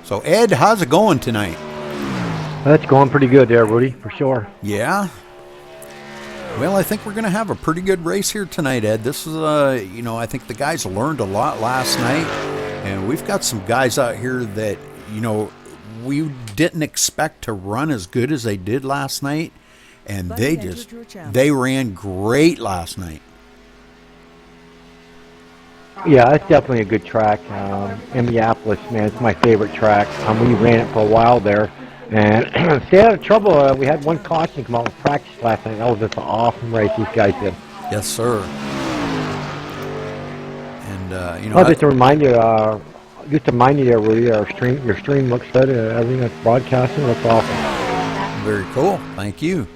So, Ed, how's it going tonight? That's going pretty good there, Rudy, for sure. Yeah? Well, I think we're going to have a pretty good race here tonight, Ed. This is, I think the guys learned a lot last night. And we've got some guys out here that, we didn't expect to run as good as they did last night. And they ran great last night. Yeah, it's definitely a good track. Minneapolis, man, it's my favorite track. We ran it for a while there. And stay out of trouble. We had one caution come out with practice last night. That was just an awesome race these guys did. Yes, sir. And, just to remind you, there, Rudy, your stream looks good. Everything that's broadcasting looks awesome. Very cool. Thank you.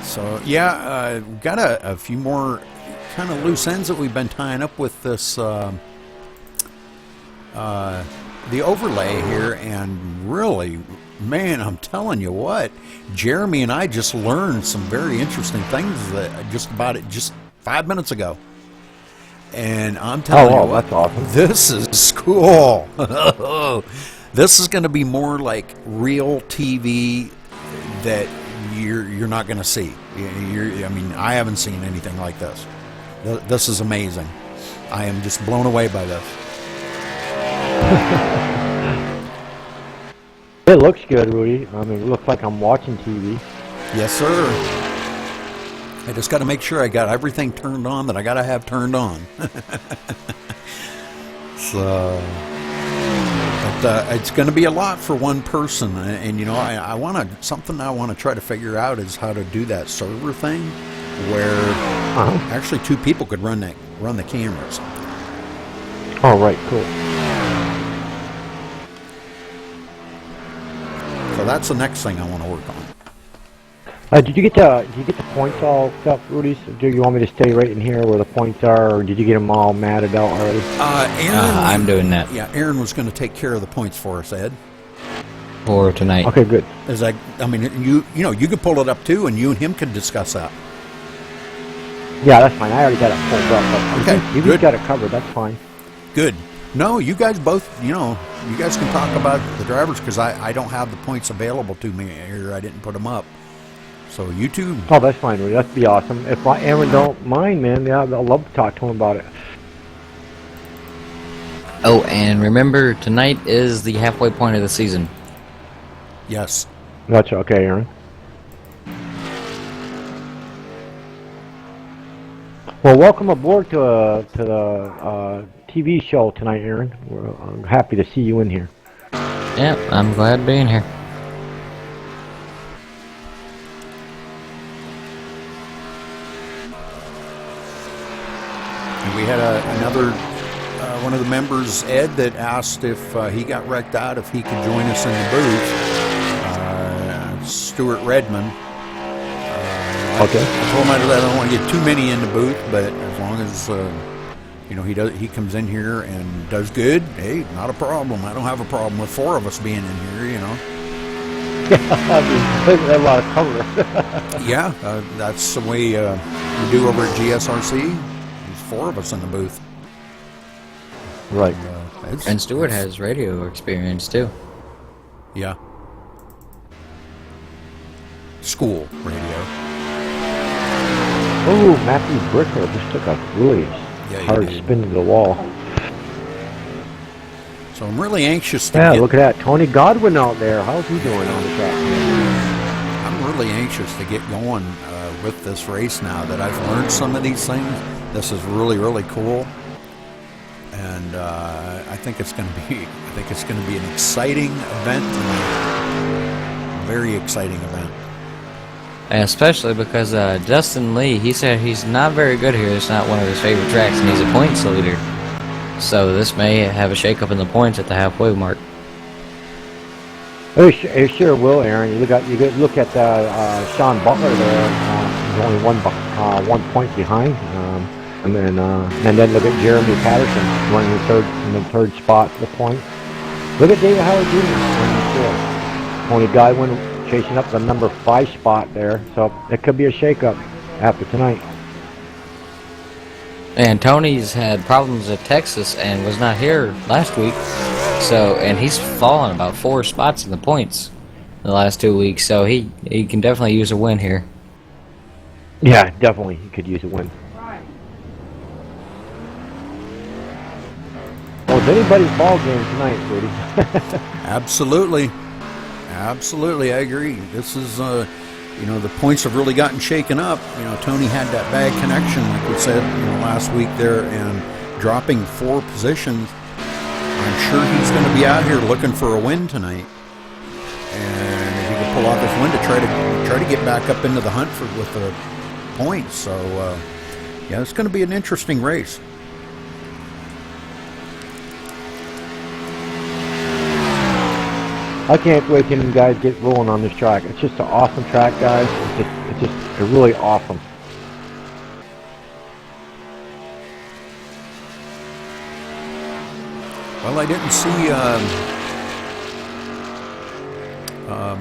So, yeah, we've got a few more kind of loose ends that we've been tying up with this, the overlay here, and really, man, I'm telling you what, Jeremy and I just learned some very interesting things that just 5 minutes ago. And I'm telling you what, that's awesome. This is cool. This is going to be more like real TV that you're not going to see. I haven't seen anything like this. This is amazing. I am just blown away by this. It looks good, Rudy. It looks like I'm watching TV. Yes, sir. I just got to make sure I got everything turned on that I got to have turned on. So, but it's going to be a lot for one person, and I want to something I want to try to figure out is how to do that server thing, where actually two people could run the cameras. Oh, right, cool. So that's the next thing I want to work on. Did you get the points all set up, Rudy? So do you want me to stay right in here where the points are, or did you get them all matted out already? Aaron, I'm doing that. Yeah, Aaron was going to take care of the points for us, Ed. For tonight. Okay, good. You could pull it up too, and you and him could discuss that. Yeah, that's fine. I already got it pulled up. Okay, you got it covered. That's fine. Good. No, you guys both, you guys can talk about the drivers because I don't have the points available to me here. I didn't put them up. So you two. Oh, that's fine, Rudy. That'd be awesome. If Aaron don't mind, man, yeah, I'd love to talk to him about it. Oh, and remember, tonight is the halfway point of the season. Yes. That's okay, Aaron. Well, welcome aboard to the TV show tonight, Aaron. I'm happy to see you in here. Yeah, I'm glad being here. And we had another one of the members, Ed, that asked if he got wrecked out, if he could join us in the booth. Stuart Redmond. Okay. I told him I don't want to get too many in the booth, but as long as he comes in here and does good, hey, not a problem. I don't have a problem with four of us being in here, a lot of cover. Yeah, that's the way we do over at GSRC. There's four of us in the booth. Right. And Stuart has radio experience too. Yeah. School radio. Oh, Matthew Bricker just took a really hard spin to the wall. So I'm really anxious to look at that. Tony Godwin out there. How's he doing on the track? I'm really anxious to get going with this race now that I've learned some of these things. This is really, really cool. And I think it's going to be an exciting event tonight. Very exciting event. Especially because Justin Lee, he said he's not very good here. It's not one of his favorite tracks, and he's a points leader. So this may have a shake-up in the points at the halfway mark. It sure will, Aaron. You look at Sean Butler there. He's only 1 point behind, and then look at Jeremy Patterson running in the third spot for the point. Look at David Howard Jr. Tony Godwin chasing up the number 5 spot there, so it could be a shake-up after tonight. And Tony's had problems at Texas and was not here last week. So, and he's fallen about 4 spots in the points in the last 2 weeks. So he can definitely use a win here. Yeah, definitely. He could use a win. Well, it's anybody's ball game tonight, Rudy. Absolutely. Absolutely, I agree. This is, you know, the points have really gotten shaken up. You know, Tony had that bad connection, like we said, you know, last week there, and dropping 4 positions. I'm sure he's going to be out here looking for a win tonight. And if he can pull off this win to try to get back up into the hunt with the points. So, yeah, it's going to be an interesting race. I can't wait till you guys get rolling on this track. It's just an awesome track, guys. It's just really awesome. Well, I didn't see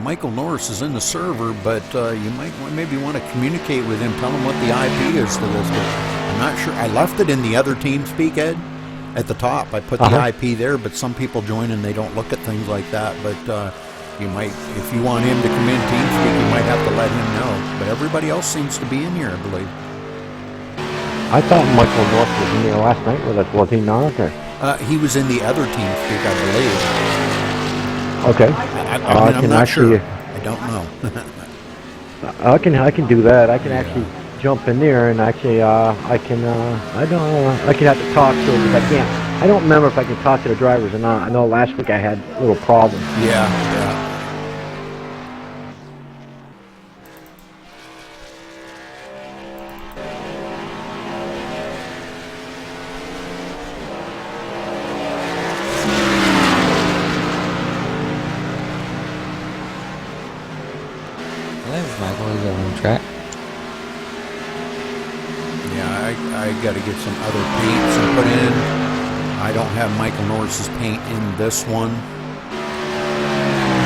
Michael Norris is in the server, but you might maybe want to communicate with him, tell him what the IP is to this. I'm not sure. I left it in the other team speak, Ed, at the top. I put the IP there, but some people join and they don't look at things like that. But you might, if you want him to come in team speak, you might have to let him know. But everybody else seems to be in here, I believe. I thought Michael Norris was in there last night with us. Was he not there? He was in the other team speak, I believe. Okay. I'm not sure. I don't know. I can do that. I can actually jump in there and actually I can have to talk to him because I can't. I don't remember if I can talk to the drivers or not. I know last week I had little problems. Yeah. There's Michael. He's over on the track. I got to get some other paints and put in. I don't have Michael Norris's paint in this one.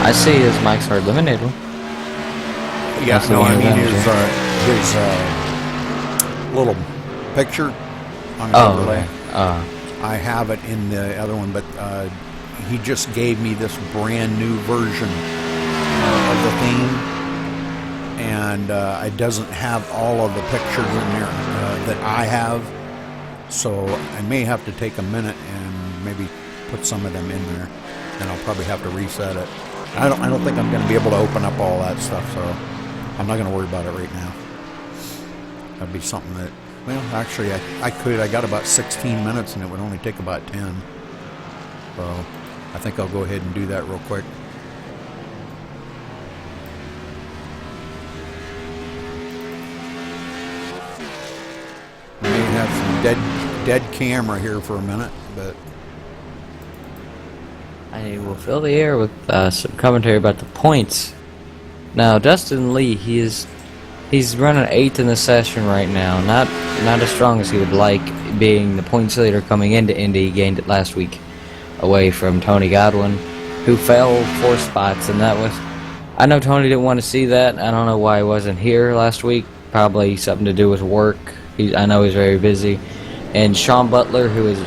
I see his Mike's Hard Lemonade one. Yeah, That's the no, one I mean with his little picture on the overlay. I have it in the other one, but he just gave me this brand new version of the theme. And it doesn't have all of the pictures in there that I have, so I may have to take a minute and maybe put some of them in there, and I'll probably have to reset it. I don't think I'm going to be able to open up all that stuff, so I'm not going to worry about it right now. That'd be something that, well, actually I could. I got about 16 minutes, and it would only take about 10, so I think I'll go ahead and do that real quick. Have some dead camera here for a minute, but I will fill the air with some commentary about the points. Now, Dustin Lee, he's running 8th in the session right now. Not as strong as he would like, being the points leader coming into Indy. He gained it last week away from Tony Godwin, who fell 4 spots, and that was. I know Tony didn't want to see that. I don't know why he wasn't here last week. Probably something to do with work. I know he's very busy. And Sean Butler, who has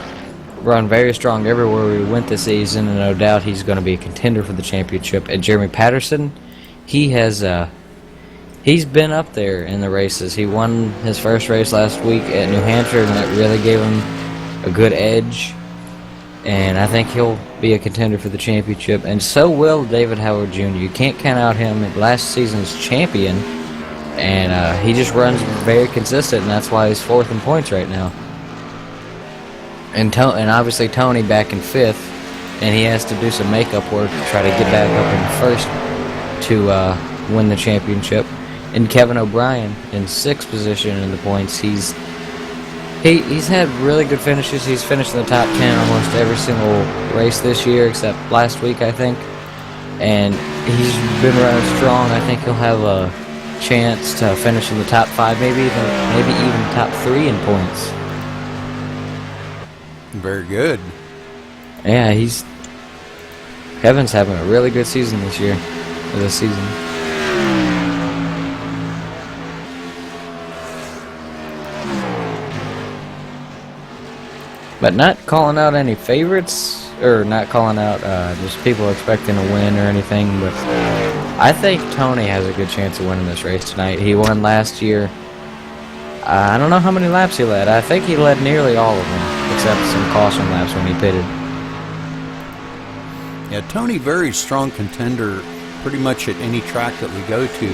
run very strong everywhere we went this season, and no doubt he's going to be a contender for the championship. And Jeremy Patterson, he's been up there in the races. He won his first race last week at New Hampshire, and that really gave him a good edge. And I think he'll be a contender for the championship. And so will David Howard Jr. You can't count out him at last season's champion. And he just runs very consistent, and that's why he's 4th in points right now. And obviously Tony back in 5th, and he has to do some makeup work to try to get back up in 1st to win the championship. And Kevin O'Brien in 6th position in the points. He's had really good finishes. He's finished in the top 10 almost every single race this year, except last week, I think. And he's been running strong. I think he'll have a chance to finish in the top 5, maybe even top 3 in points. Very good. Yeah, Kevin's having a really good season this year. This season. But not calling out any favorites, or not calling out just people expecting to win or anything, but I think Tony has a good chance of winning this race tonight. He won last year. I don't know how many laps he led. I think he led nearly all of them, except some caution laps when he pitted. Yeah, Tony, very strong contender pretty much at any track that we go to.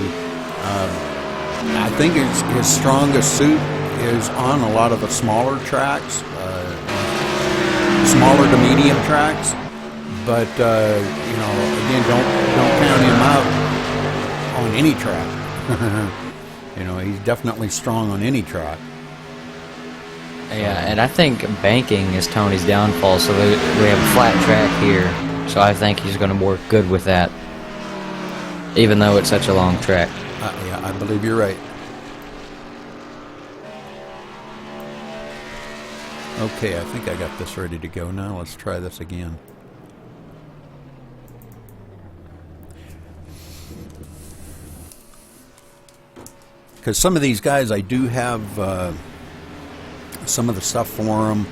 I think his strongest suit is on a lot of the smaller tracks, smaller to medium tracks. But you know, again, don't count him out on any track. You know, he's definitely strong on any track. Yeah, and I think banking is Tony's downfall. So we have a flat track here, so I think he's going to work good with that, even though it's such a long track. Yeah, I believe you're right. Okay, I think I got this ready to go now. Let's try this again. Because some of these guys, I do have some of the stuff for them,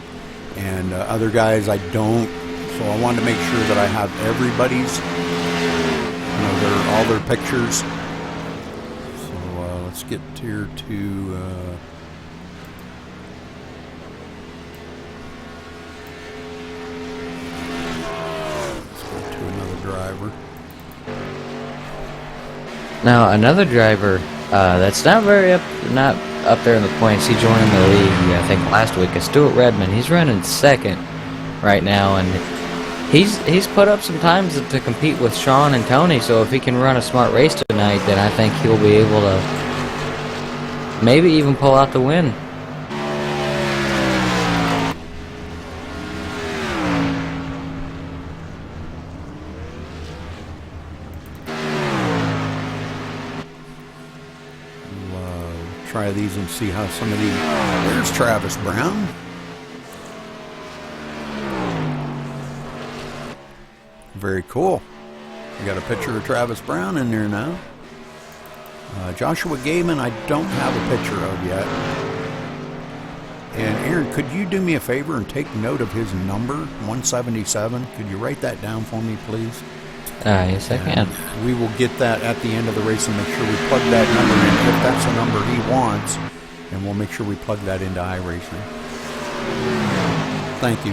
and other guys I don't. So I wanted to make sure that I have everybody's, you know, all their pictures. So let's get here to. Let's go to another driver. Now another driver that's not up there in the points. He joined the league, I think, last week. Is Stuart Redmond. He's running second right now, and he's put up some times to compete with Sean and Tony. So if he can run a smart race tonight, then I think he'll be able to maybe even pull out the win. Try these and see how some of these. There's Travis Brown. Very cool. We got a picture of Travis Brown in there now. Joshua Gaiman, I don't have a picture of yet. And Aaron, could you do me a favor and take note of his number, 177? Could you write that down for me, please? Yes, I can. We will get that at the end of the race and make sure we plug that number in. If that's the number he wants, and we'll make sure we plug that into iRacing. Thank you.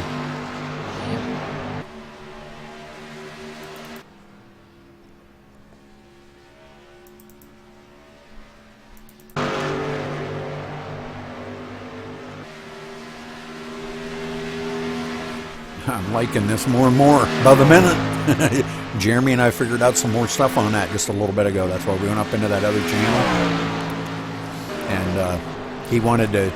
I'm liking this more and more by the minute. Jeremy and I figured out some more stuff on that just a little bit ago. That's why we went up into that other channel. And he wanted to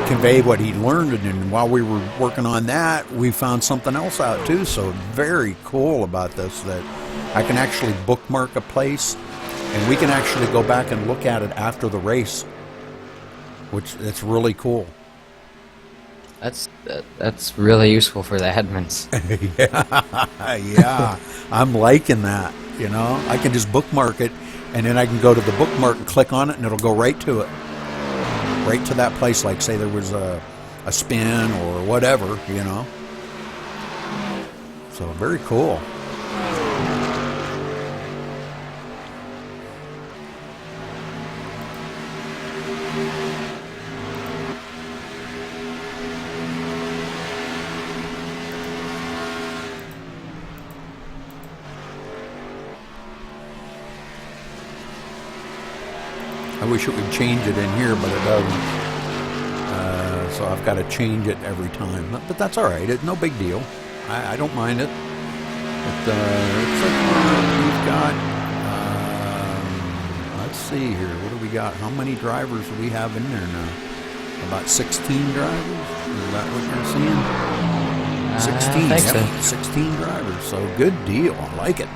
convey what he learned. And while we were working on that, we found something else out too. So very cool about this, that I can actually bookmark a place and we can actually go back and look at it after the race, which it's really cool. That's really useful for the admins. Yeah, I'm liking that. You know, I can just bookmark it, and then I can go to the bookmark and click on it, and it'll go right to it, right to that place. Like, say there was a spin or whatever, you know. So very cool. I wish it would change it in here, but it doesn't. So I've got to change it every time. But that's all right. It's no big deal. I don't mind it. But looks like we've got, let's see here. What do we got? How many drivers do we have in there now? About 16 drivers? Is that what you're seeing? 16. I think so. 16 drivers. So good deal. I like it.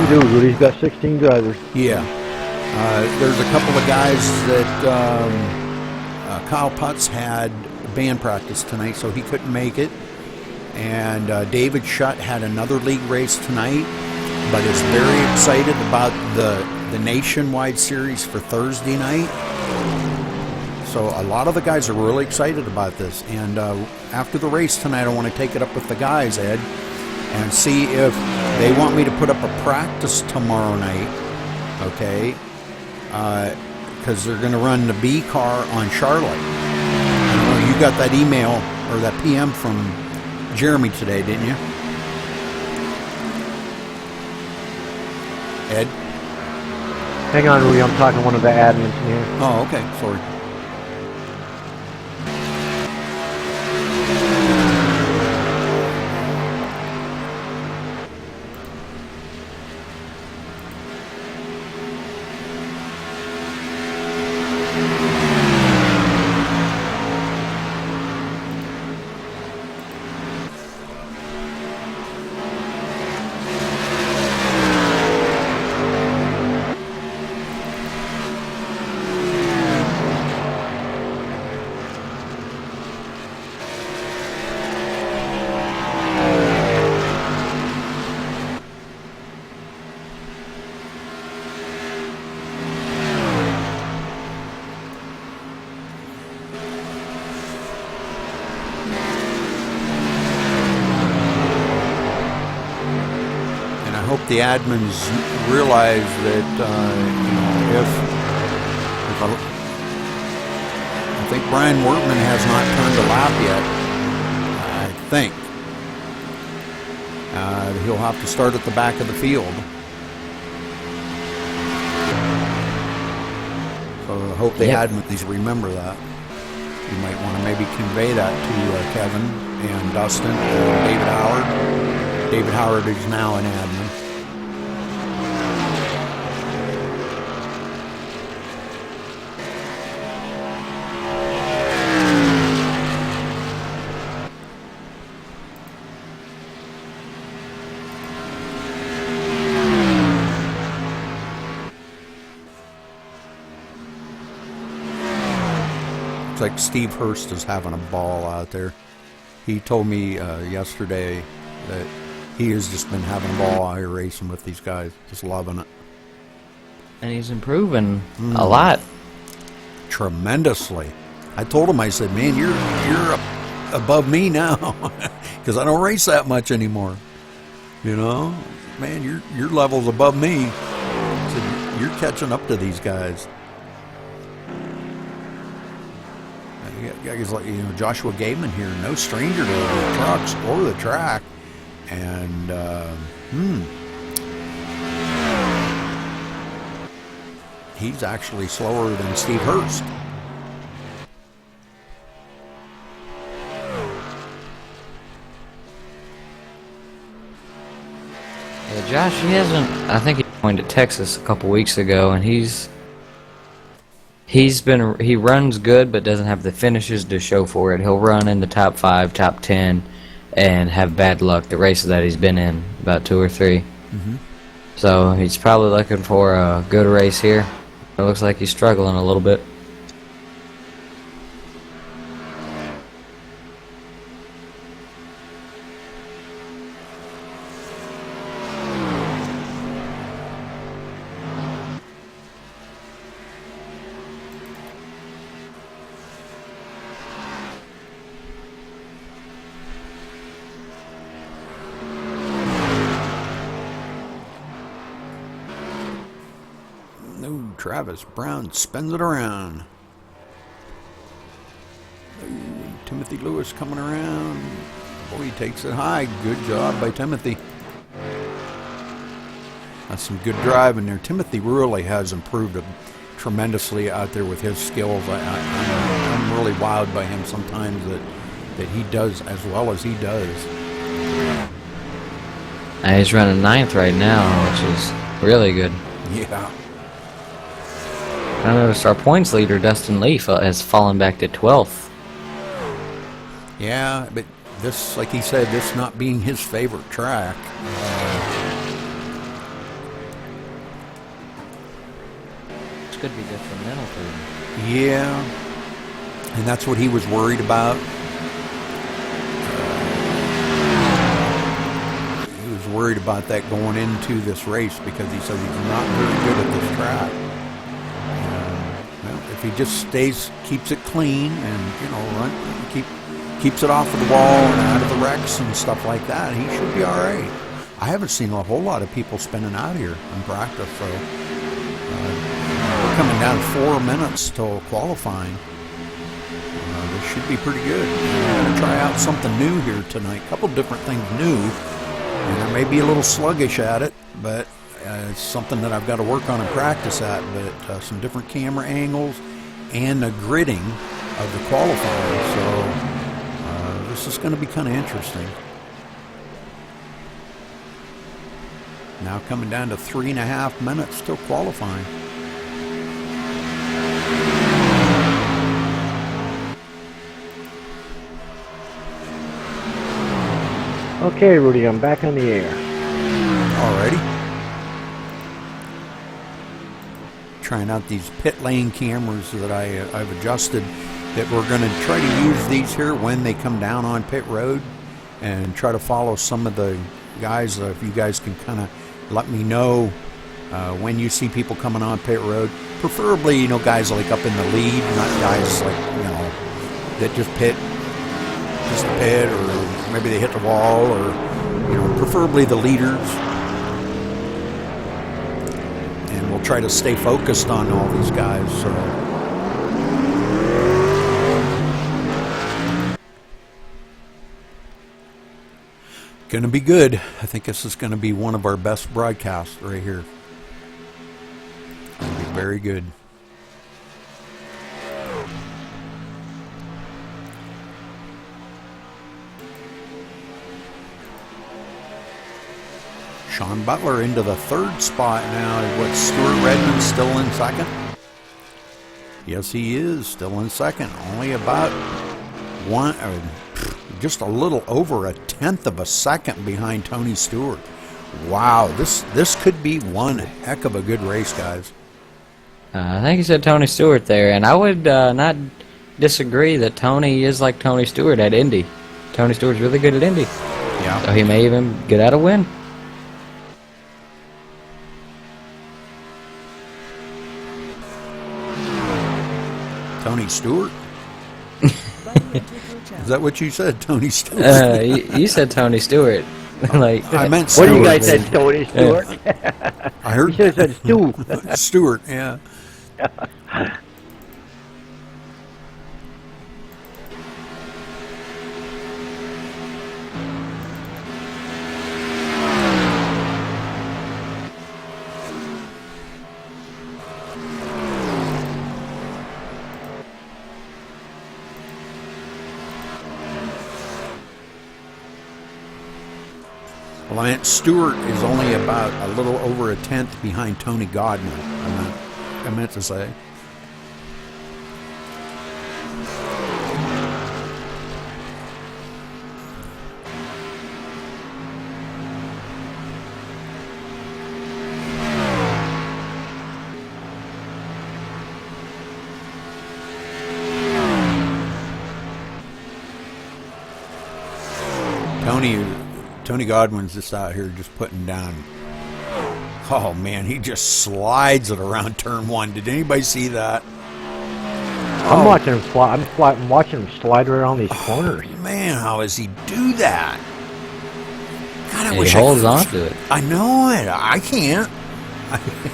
You do, Rudy's got 16 drivers. Yeah. There's a couple of guys that Kyle Putz had band practice tonight, so he couldn't make it. And David Shutt had another league race tonight, but is very excited about the nationwide series for Thursday night. So a lot of the guys are really excited about this. And after the race tonight, I want to take it up with the guys, Ed, and see if they want me to put up a practice tomorrow night, okay? Because they're going to run the B car on Charlotte. You got that email or that PM from Jeremy today, didn't you? Ed? Hang on, Rudy. I'm talking to one of the admins here. Oh, okay. Sorry. I hope the admins realize that, if I think Brian Workman has not turned a lap yet. I think he'll have to start at the back of the field. So I hope the admins remember that. You might want to maybe convey that to Kevin and Dustin and David Howard. David Howard is now an admin. It's like Steve Hurst is having a ball out there. He told me yesterday that he has just been having a ball out here racing with these guys, just loving it. And he's improving a lot. Tremendously. I told him, I said, man, you're above me now, because I don't race that much anymore. You know, man, your level's above me. I said, you're catching up to these guys. Guys like Joshua Gaiman here, no stranger to the trucks or the track, and he's actually slower than Steve Hurst. Yeah, Josh, he hasn't. I think he went to Texas a couple weeks ago, and he runs good, but doesn't have the finishes to show for it. He'll run in the top 5, top 10, and have bad luck the races that he's been in, about 2 or 3. So he's probably looking for a good race here. It looks like he's struggling a little bit. Travis Brown spins it around. Timothy Lewis coming around. Boy, he takes it high. Good job by Timothy. That's some good driving there. Timothy really has improved tremendously out there with his skills. I'm really wowed by him sometimes that he does as well as he does. He's running 9th right now, which is really good. Yeah. I noticed our points leader, Dustin Lee, has fallen back to 12th. Yeah, but this, like he said, this not being his favorite track. This could be detrimental to him. Yeah, and that's what he was worried about. He was worried about that going into this race because he said he's not very good at this track. if he just keeps it clean and, you know, keeps it off of the wall and out of the wrecks and stuff like that, he should be all right. I haven't seen a whole lot of people spinning out here in practice, so we're coming down 4 minutes till qualifying. This should be pretty good. I'm going to try out something new here tonight. A couple different things new. And I may be a little sluggish at it, but it's something that I've got to work on and practice at. But some different camera angles and a gridding of the qualifying. So this is going to be kind of interesting. Now coming down to 3.5 minutes till qualifying. Okay, Rudy, I'm back on the air. Alrighty. Trying out these pit lane cameras that I've adjusted, that we're going to try to use these here when they come down on pit road and try to follow some of the guys. If you guys can kind of let me know when you see people coming on pit road, preferably, you know, guys like up in the lead, not guys like, you know, that just pit or maybe they hit the wall, or, you know, preferably the leaders. And we'll try to stay focused on all these guys. So going to be good. I think this is going to be one of our best broadcasts right here. Going to be very good. Sean Butler into the third spot now. What, Stuart Redmond still in second? Yes, he is still in second. Only about just a little over 1/10 of a second behind Tony Stewart. Wow, this could be one heck of a good race, guys. I think you said Tony Stewart there, and I would not disagree that Tony is like Tony Stewart at Indy. Tony Stewart's really good at Indy. Yeah. So he may even get out a win. Tony Stewart? Is that what you said, Tony Stewart? You said Tony Stewart. Like, I meant What Stewart. do you guys said, Tony Stewart? I heard You should have said Stu. Stewart, yeah. Lance Stewart is only about a little over 1/10 behind Tony Godwin. I meant to say. Tony Godwin's just out here just putting down. Oh man, he just slides it around turn one. Did anybody see that? I'm watching him slide. I'm watching him slide right around these corners. Man, how does he do that? God, I he wish holds I on to it. I know it. I can't.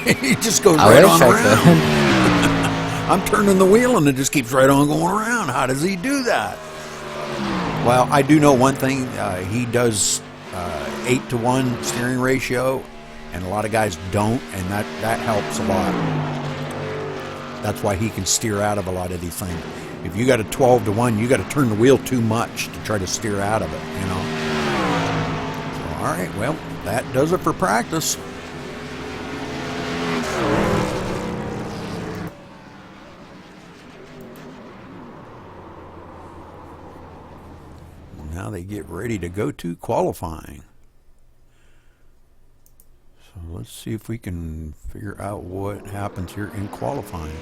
He just goes I right wish on I around. could. I'm turning the wheel and it just keeps right on going around. How does he do that? Well, I do know one thing. He does 8-to-1 steering ratio, and a lot of guys don't, and that helps a lot. That's why he can steer out of a lot of these things. If you got a 12-to-1, you got to turn the wheel too much to try to steer out of it, you know. So, all right, well, that does it for practice. Now they get ready to go to qualifying. So let's see if we can figure out what happens here in qualifying.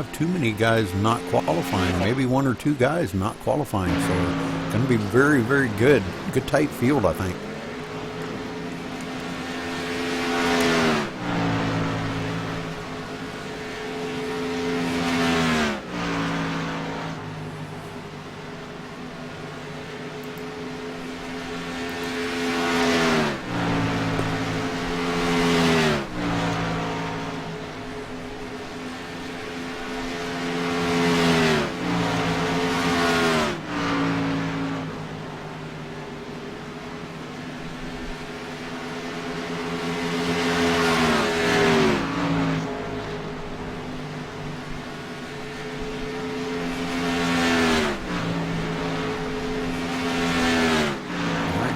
have too many guys not qualifying. Maybe one or two guys not qualifying. So it's going to be very, very good. Good tight field, I think.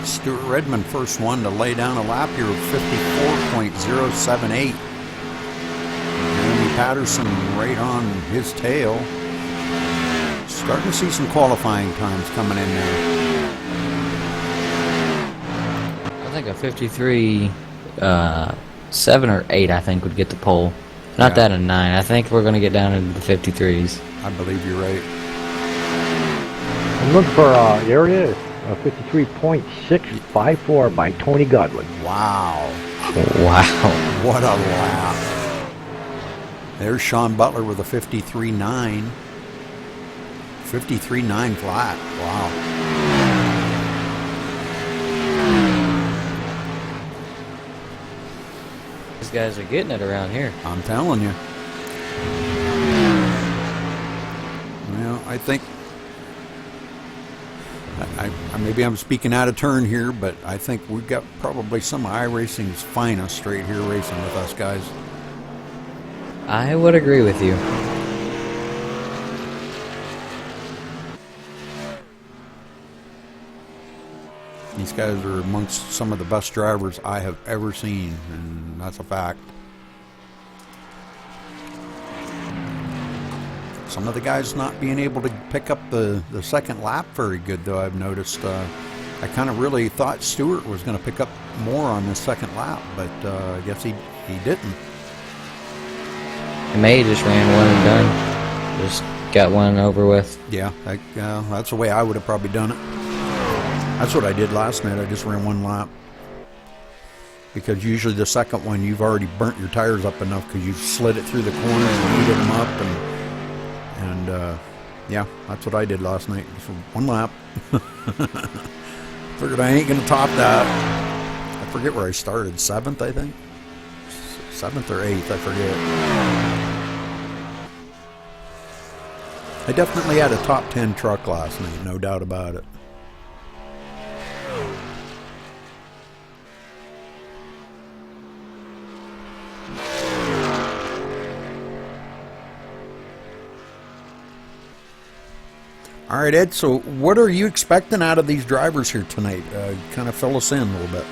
Stuart Redmond, first one to lay down a lap here of 54.078. Jeremy Patterson right on his tail. Starting to see some qualifying times coming in there. I think a 53, 7 or 8, I think, would get the pole. Not that a 9. I think we're going to get down into the 53s. I believe you're right. I'm looking for area 53.654 by Tony Godwin. Wow. Wow. What a lap. There's Sean Butler with a 53.9. 53.9 flat. Wow. These guys are getting it around here. I'm telling you. Well, I think maybe I'm speaking out of turn here, but I think we've got probably some of iRacing's finest right here racing with us, guys. I would agree with you. These guys are amongst some of the best drivers I have ever seen, and that's a fact. Some of the guys not being able to pick up the second lap very good, though, I've noticed. I kind of really thought Stewart was going to pick up more on the second lap, but I guess he didn't. May just ran one and done. Just got one over with. Yeah, that's the way I would have probably done it. That's what I did last night. I just ran one lap. Because usually the second one, you've already burnt your tires up enough because you've slid it through the corners and heated them up, and yeah, that's what I did last night. Just one lap. Figured I ain't gonna top that. I forget where I started. 7th, I think. 7th or 8th, I forget. I definitely had a top 10 truck last night, no doubt about it. All right, Ed, so what are you expecting out of these drivers here tonight? Kind of fill us in a little bit.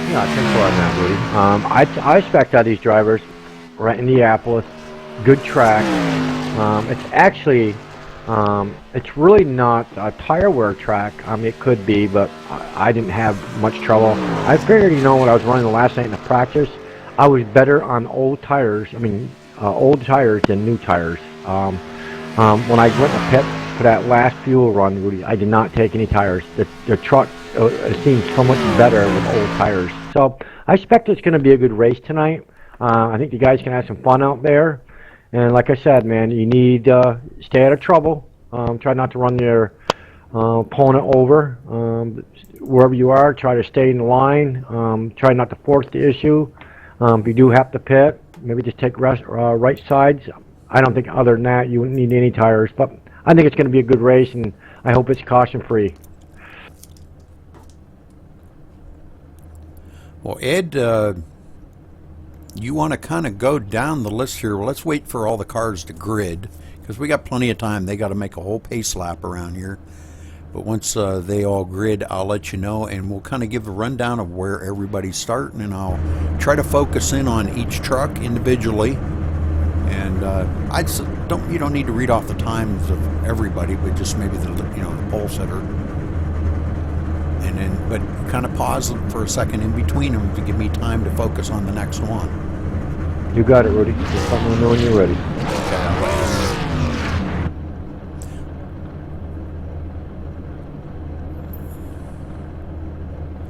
Yeah, thanks for that, Rudy. I expect out of these drivers, right, Indianapolis, good track. It's actually, it's really not a tire wear track. I mean, it could be, but I didn't have much trouble. I figured, when I was running the last night in the practice, I was better on old tires. I mean, old tires than new tires. When I went to pit for that last fuel run, Rudy, I did not take any tires. The truck seems so much better with old tires. So I expect it's going to be a good race tonight. I think the guys can have some fun out there. And like I said, man, you need stay out of trouble. Try not to run your opponent over. Wherever you are, try to stay in the line. Try not to force the issue. If you do have to pit, maybe just take right sides. I don't think other than that you wouldn't need any tires, but I think it's going to be a good race, and I hope it's caution-free. Well, Ed, you want to kind of go down the list here. Well, let's wait for all the cars to grid, because we got plenty of time. They got to make a whole pace lap around here. But once they all grid, I'll let you know, and we'll kind of give a rundown of where everybody's starting, and I'll try to focus in on each truck individually. And you don't need to read off the times of everybody, but just maybe the pole sitter. And then, but kind of pause for a second in between them to give me time to focus on the next one. You got it, Rudy. Just let me know when you're ready.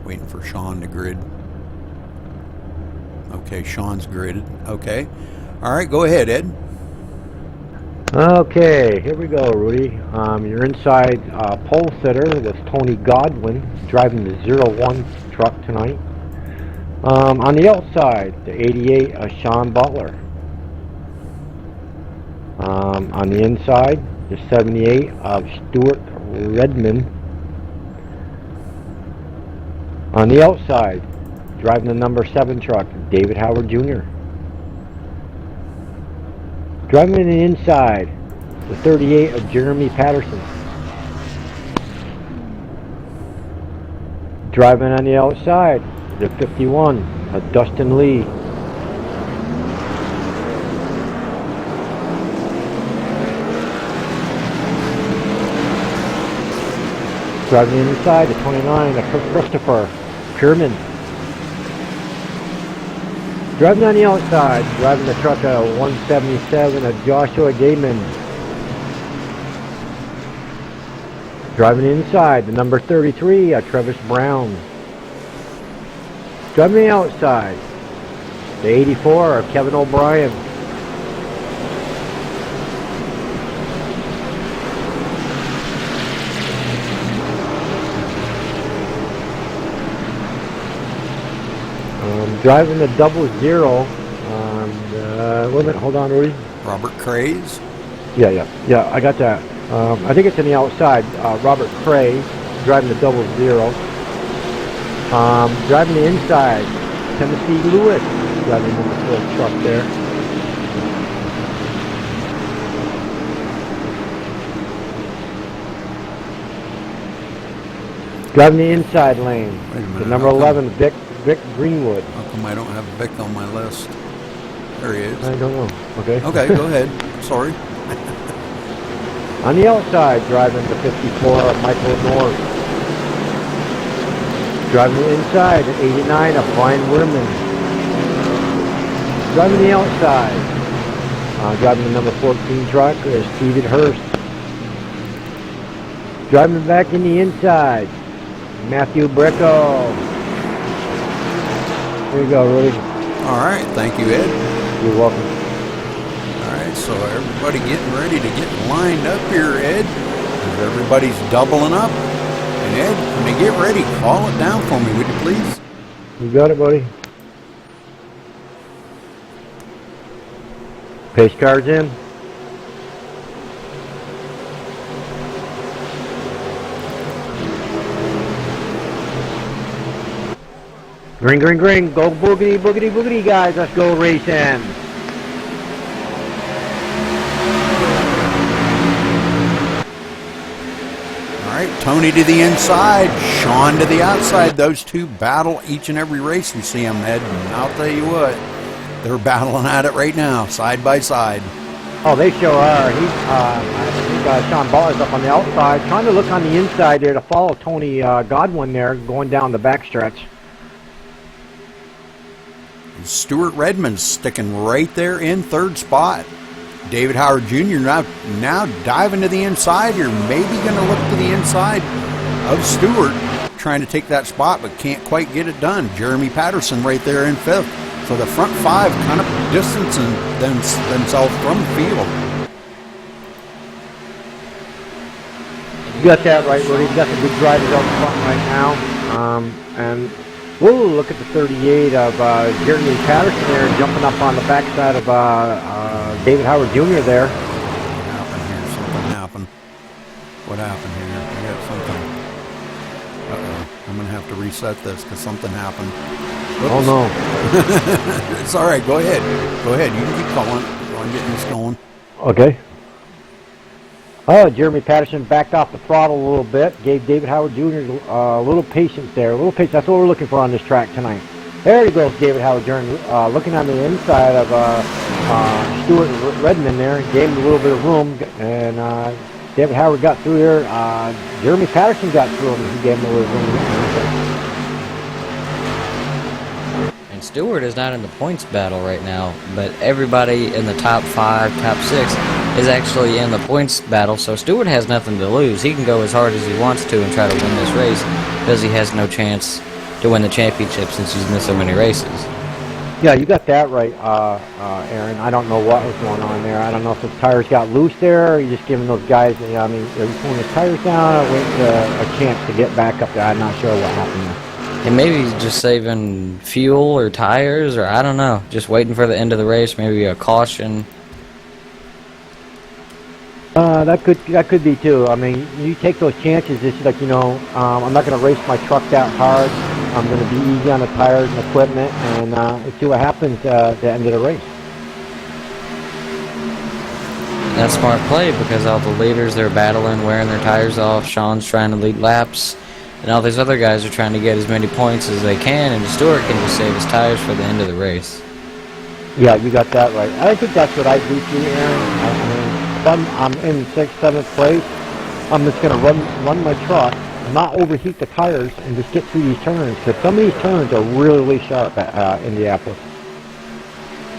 Waiting for Sean to grid. Okay, Sean's gridded. Okay. All right, go ahead, Ed. Okay, here we go, Rudy. You're inside pole sitter. That's Tony Godwin driving the 01 truck tonight. On the outside, the 88, Sean Butler. On the inside, the 78 of Stuart Redmond. On the outside, driving the number 7 truck, David Howard Jr. Driving on the inside, the 38 of Jeremy Patterson. Driving on the outside, the 51 of Dustin Lee. Driving inside, the 29 of Christopher Pierman. Driving on the outside, driving the truck at 177 of Joshua Gaiman. Driving inside, the number 33 of Travis Brown. Driving the outside, the 84 of Kevin O'Brien. Driving the 00. Wait a minute, hold on, Rudy. Robert Craze. Yeah, I got that. I think it's in the outside. Robert Cray driving the 00. Driving the inside, Tennessee Lewis driving in the full truck there. Driving the inside lane, the number 11, Vic Greenwood. How come I don't have Vic on my list? There he is. I don't know. Okay. Okay, go ahead. Sorry. On the outside, driving the 54 of Michael North. Driving the inside, the 89 of Brian Wirman. Driving the outside, driving the number 14 truck is Steven Hurst. Driving back in the inside, Matthew Brecco. There you go, Rudy. All right, thank you, Ed. You're welcome. All right, so everybody getting ready to get lined up here, Ed. Everybody's doubling up. And Ed, when they get ready, call it down for me, would you please? You got it, buddy. Pace cards in. Green, green, green. Go boogity, boogity, boogity, guys. Let's go racing. All right, Tony to the inside, Sean to the outside. Those two battle each and every race we see them, Ed. And I'll tell you what, they're battling at it right now, side by side. Oh, they sure are. I think Sean Butler's up on the outside, trying to look on the inside there to follow Tony Godwin there, going down the backstretch. Stuart Redmond's sticking right there in third spot. David Howard Jr. now diving to the inside. You're maybe going to look to the inside of Stuart, trying to take that spot, but can't quite get it done. Jeremy Patterson right there in fifth. So the front five kind of distancing themselves from the field. You got that right, Rudy. You got the good drivers out front right now. And whoa, look at the 38 of Jeremy Patterson there, jumping up on the backside of David Howard Jr. there. What happened here? Something happened. What happened here? We got something. Uh-oh. I'm going to have to reset this because something happened. Oops. Oh, no. It's all right. Go ahead. Go ahead. You can keep calling. I'm getting this going. Okay. Oh, Jeremy Patterson backed off the throttle a little bit, gave David Howard Jr. A little patience there. A little patience. That's what we're looking for on this track tonight. There he goes, David Howard Jr. Looking on the inside of Stuart Redmond there, gave him a little bit of room, and David Howard got through there. Jeremy Patterson got through him, and he gave him a little room. And Stewart is not in the points battle right now, but everybody in the top 5, top 6 is actually in the points battle, so Stewart has nothing to lose. He can go as hard as he wants to and try to win this race because he has no chance to win the championship since he's missed so many races. Yeah, you got that right, Aaron. I don't know what was going on there. I don't know if the tires got loose there, or you just giving those guys, are you pulling the tires down, or waiting a chance to get back up there? I'm not sure what happened there. And maybe he's just saving fuel or tires, or I don't know, just waiting for the end of the race, maybe a caution. That could be too. I mean, you take those chances. It's like, I'm not going to race my truck that hard. I'm going to be easy on the tires and equipment, and see what happens at the end of the race. That's smart play because all the leaders, they're battling, wearing their tires off. Sean's trying to lead laps, and all these other guys are trying to get as many points as they can, and Stewart can just save his tires for the end of the race. Yeah, you got that right. I think that's what I do too, Aaron. I'm in 6th, 7th place. I'm just going to run my truck, not overheat the tires, and just get through these turns, because some of these turns are really, really sharp at Indianapolis.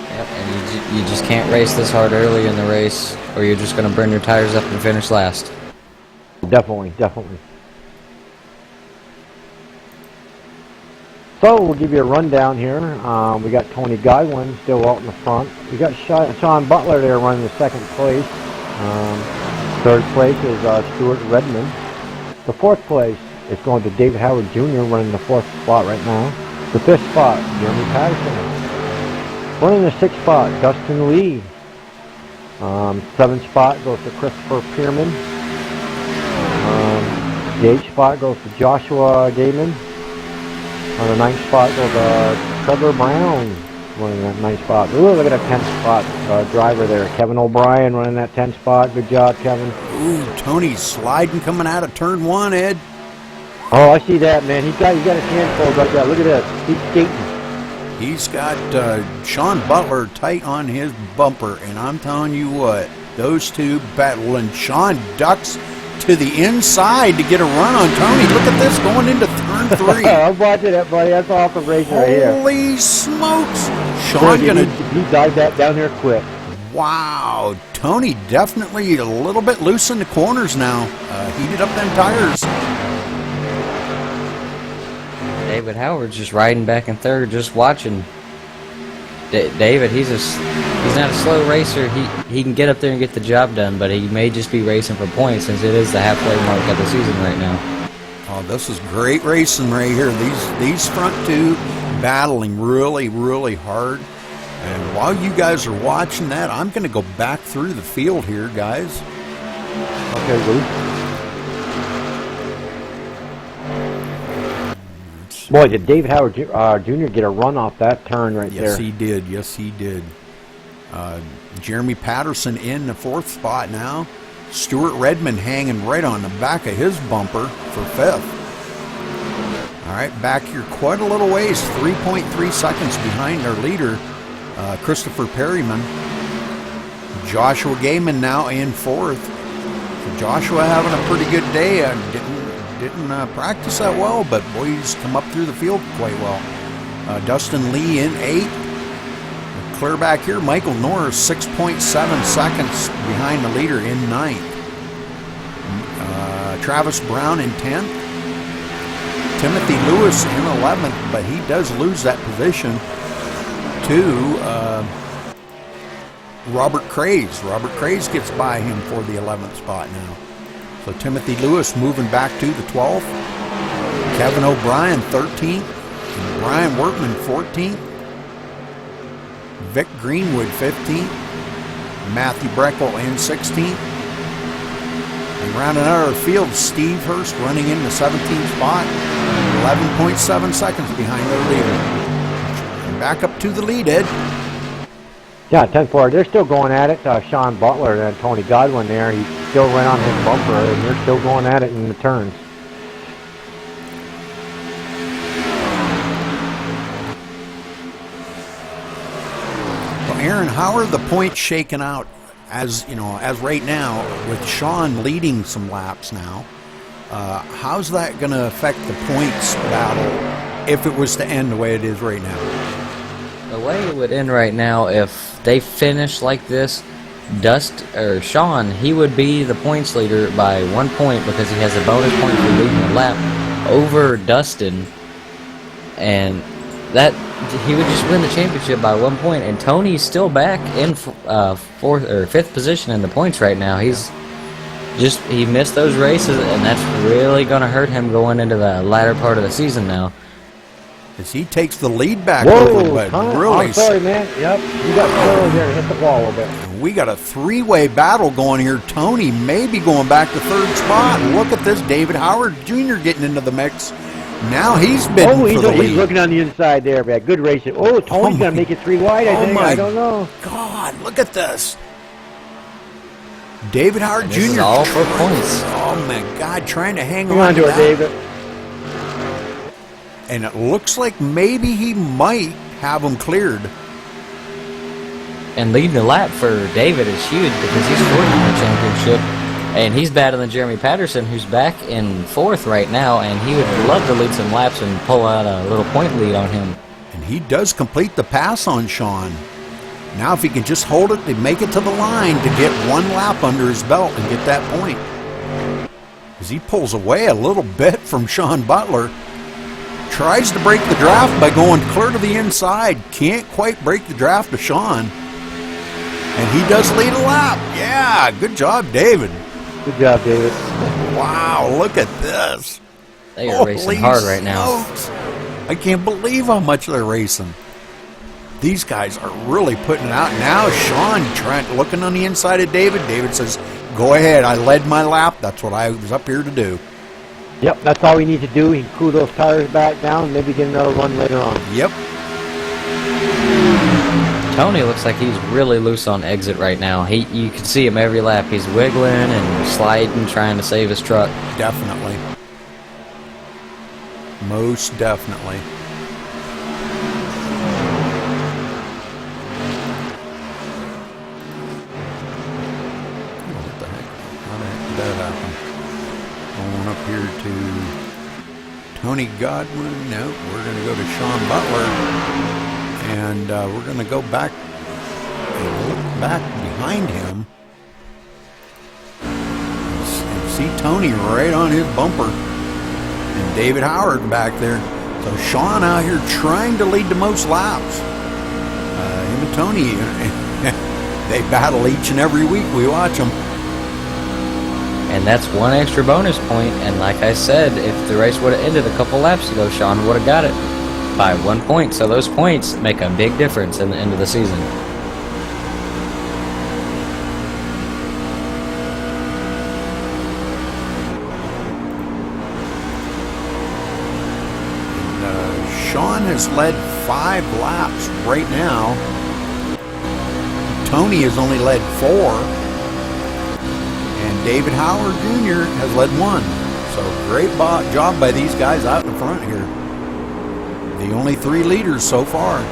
Yep, and you just can't race this hard early in the race, or you're just going to burn your tires up and finish last. Definitely. So we'll give you a rundown here. We got Tony Godwin still out in the front. We got Sean Butler there running the 2nd place. 3rd place is Stuart Redmond. The 4th place is going to David Howard Jr. running the 4th spot right now. The 5th spot, Jeremy Patterson. Running the 6th spot, Dustin Lee. 7th spot goes to Christopher Pierman. The 8th spot goes to Joshua Gaiman. On the 9th spot goes Trevor Brown running that 9th spot. Ooh, look at that 10th spot driver there. Kevin O'Brien running that 10th spot. Good job, Kevin. Ooh, Tony's sliding coming out of turn 1, Ed. Oh, I see that, man. He's got his hands full right there. Look at this. He's skating. He's got Sean Butler tight on his bumper, and I'm telling you what, those two battling. Sean ducks to the inside to get a run on Tony. Look at this going into turn 3. I'm watching that, buddy. That's off the race right here. Holy smokes. Sean He dived that down there quick. Wow. Tony definitely a little bit loose in the corners now. Heated up them tires. David Howard's just riding back in 3rd, just watching. David, he's not a slow racer. He can get up there and get the job done, but he may just be racing for points since it is the halfway mark of the season right now. Oh, this is great racing right here. These front two battling really, really hard. And while you guys are watching that, I'm going to go back through the field here, guys. Okay, Rudy. Boy, did David Howard Jr. get a run off that turn right there. Yes, he did. Yes, he did. Jeremy Patterson in the 4th spot now. Stuart Redmond hanging right on the back of his bumper for 5th. All right, back here quite a little ways, 3.3 seconds behind our leader, Christopher Perryman. Joshua Gaiman now in 4th. So Joshua having a pretty good day. Didn't practice that well, but boy, he's come up through the field quite well. Dustin Lee in 8th. Clear back here, Michael Norris 6.7 seconds behind the leader in 9th. Travis Brown in 10th. Timothy Lewis in 11th, but he does lose that position to Robert Craze. Robert Craze gets by him for the 11th spot now. So Timothy Lewis moving back to the 12th. Kevin O'Brien 13th. And Brian Workman 14th. Vic Greenwood 15th. Matthew Breckel in 16th. And rounding out our field, Steve Hurst running in the 17th spot. 11.7 seconds behind their leader. And back up to the lead, Ed. Yeah, 10-4. They're still going at it. Sean Butler and Tony Godwin there. He's still right on his bumper, and they're still going at it in the turns. Well, Aaron, how are the points shaken out as right now with Sean leading some laps now? How's that going to affect the points battle if it was to end the way it is right now? The way it would end right now, if they finish like this, Sean, he would be the points leader by 1 point because he has a bonus point for leading the lap over Dustin, and that he would just win the championship by 1 point. And Tony's still back in fourth or fifth position in the points right now. He missed those races, and that's really going to hurt him going into the latter part of the season now. As he takes the lead back Whoa, over, but really, I'm sorry, man. Yep, you got slow there and hit the wall a little bit. we got a three-way battle going here. Tony maybe going back to third spot. Look at this, David Howard Jr. getting into the mix. Now he's bidding for the lead. He's looking on the inside there, man. Good racing. Oh, Tony's going to make it 3 wide, I think. I don't know. God, look at this. David Howard Jr. Is all for points. Oh, my God, trying to hang Hang on on to it, David. And it looks like maybe he might have him cleared. And leading the lap for David is huge because he's fourth in the championship. And he's battling Jeremy Patterson, who's back in fourth right now. And he would love to lead some laps and pull out a little point lead on him. And he does complete the pass on Sean. Now if he can just hold it to make it to the line to get 1 lap under his belt and get that point. As he pulls away a little bit from Sean Butler. Tries to break the draft by going clear to the inside. Can't quite break the draft to Sean. And he does lead a lap. Yeah, good job, David. Good job, David. Wow, look at this. They are racing hard right now. Smokes. I can't believe how much they're racing. These guys are really putting it out. Now Sean looking on the inside of David. David says, go ahead, I led my lap. That's what I was up here to do. Yep, that's all we need to do. We can cool those tires back down, maybe get another run later on. Yep. Tony looks like he's really loose on exit right now. You can see him every lap. He's wiggling and sliding, trying to save his truck. Definitely. Most definitely. What the heck? How the heck did that happen? Going up here to Tony Godwin. No, we're going to go to Sean Butler. And we're going to go back and look back behind him. And see Tony right on his bumper. And David Howard back there. So Sean out here trying to lead the most laps. Him and Tony, they battle each and every week. We watch them. And that's 1 extra bonus point. And like I said, if the race would have ended a couple laps ago, Sean would have got it by 1 point. So those points make a big difference in the end of the season. Sean has led 5 laps right now. Tony has only led 4. And David Howard Jr. has led 1. So great job by these guys out in front here. The only 3 leaders so far.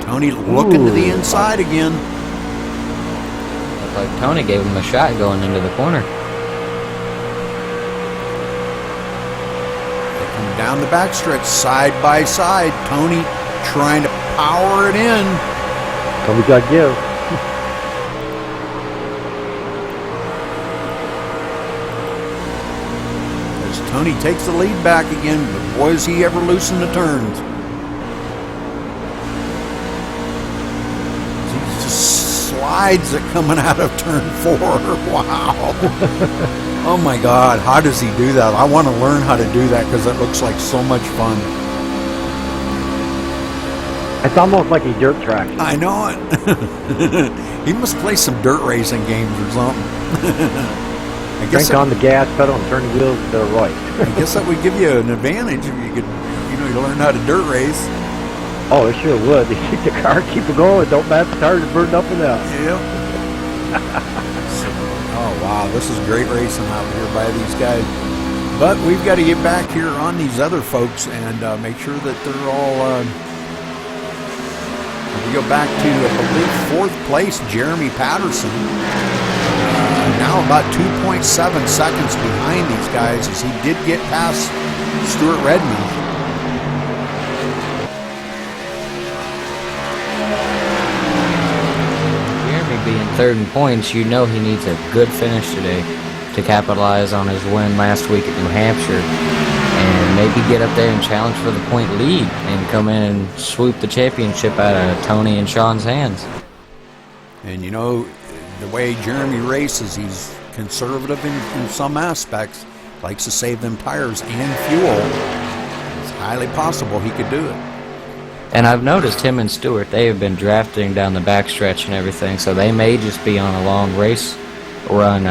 Tony looking to the inside again. Looked like Tony gave him a shot going into the corner. Down the backstretch, side by side. Tony trying to power it in. Tony's got to give. As Tony takes the lead back again, but boy, is he ever loosen the turns. He just slides it coming out of turn 4. Wow. Oh my God, how does he do that? I want to learn how to do that because it looks like so much fun. It's almost like a dirt track. I know it. He must play some dirt racing games or something. I guess Crank on the gas pedal and turn the wheels to the right. I guess that would give you an advantage if you could, you learn how to dirt race. Oh, it sure would. They keep the car, keep it going. Don't let the tires burn up and out. Yep. Oh, wow, this is great racing out here by these guys. But we've got to get back here on these other folks and make sure that they're all... we go back to, I believe, 4th place, Jeremy Patterson. Now now about 2.7 seconds behind these guys as he did get past Stuart Redmond. Jeremy being third in points, you know he needs a good finish today to capitalize on his win last week at New Hampshire and maybe get up there and challenge for the point lead and come in and swoop the championship out of Tony and Sean's hands. And you know, the way Jeremy races, he's conservative in some aspects, likes to save them tires and fuel. It's highly possible he could do it. And I've noticed him and Stewart, they have been drafting down the backstretch and everything, so they may just be on a long race run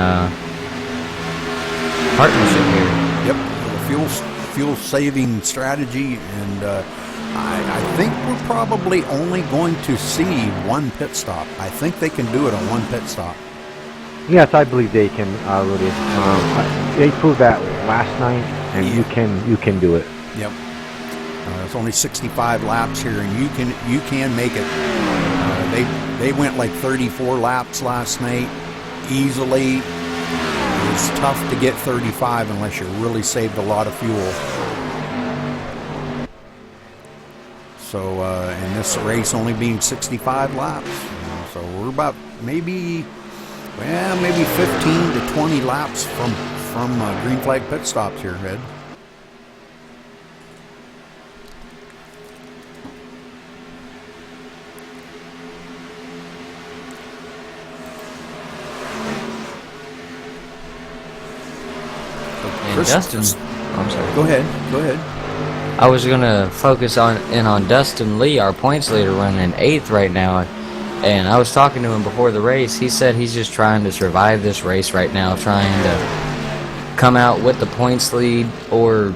partnership here. Yep, a fuel saving strategy, and I think we're probably only going to see one pit stop. I think they can do it on one pit stop. Yes, I believe they can, Rudy. They proved that last night, and Yeah. you can do it. Yep. It's only 65 laps here, and you can make it. They went like 34 laps last night easily. It's tough to get 35 unless you really saved a lot of fuel. So, in this race only being 65 laps, so we're about maybe 15 to 20 laps from green flag pit stops here, Ed. And Dustin, I'm sorry. Go ahead. I was gonna focus on Dustin Lee, our points leader, running in 8th right now, and I was talking to him before the race. He said he's just trying to survive this race right now, trying to come out with the points lead or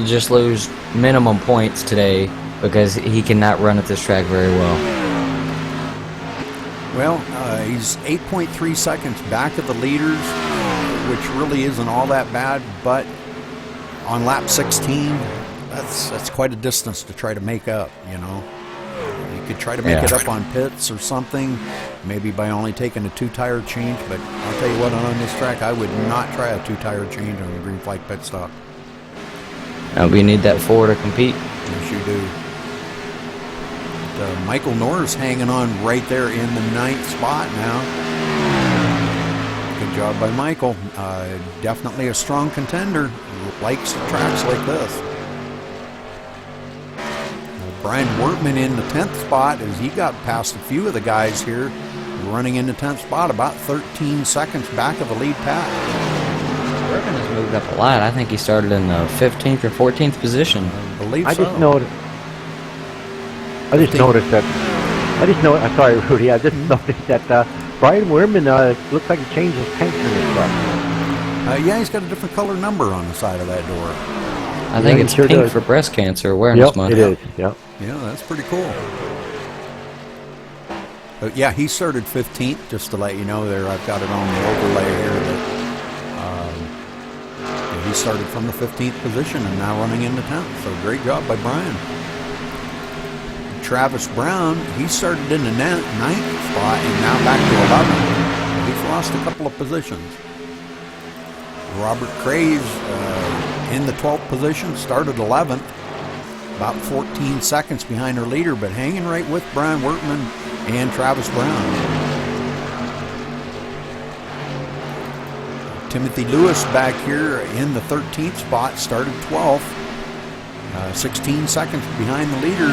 just lose minimum points today because he cannot run at this track very well. Well, he's 8.3 seconds back of the leaders, which really isn't all that bad, but on lap 16, that's quite a distance to try to make up, you know. You could try to make it up on pits or something, maybe by only taking a 2-tire change, but I'll tell you what, on this track, I would not try a 2-tire change on a green flag pit stop. We need that 4 to compete. Yes, you do. But, Michael Norris hanging on right there in the 9th spot now. Good job by Michael. Definitely a strong contender. Likes tracks like this. Brian Wortman in the 10th spot as he got past a few of the guys here, running in the 10th spot, about 13 seconds back of the lead pack. Wortman has moved up a lot. I think he started in the 15th or 14th position. I believe I so. just noticed that. Sorry, Rudy. I just noticed that Brian Wehrman looks like he changed his pants in his truck. Yeah, he's got a different color number on the side of that door. I think he it's sure pink does. for breast cancer awareness month. It is. Yep. Yeah, that's pretty cool. But yeah, he started 15th, just to let you know there. I've got it on the overlay here that he started from the 15th position and now running in the 10th. So great job by Brian. Travis Brown, he started in the 9th spot and now back to 11th. He's lost a couple of positions. Robert Craze in the 12th position, started 11th, about 14 seconds behind our leader, but hanging right with Brian Wortman and Travis Brown. Timothy Lewis back here in the 13th spot, started 12th, 16 seconds behind the leader,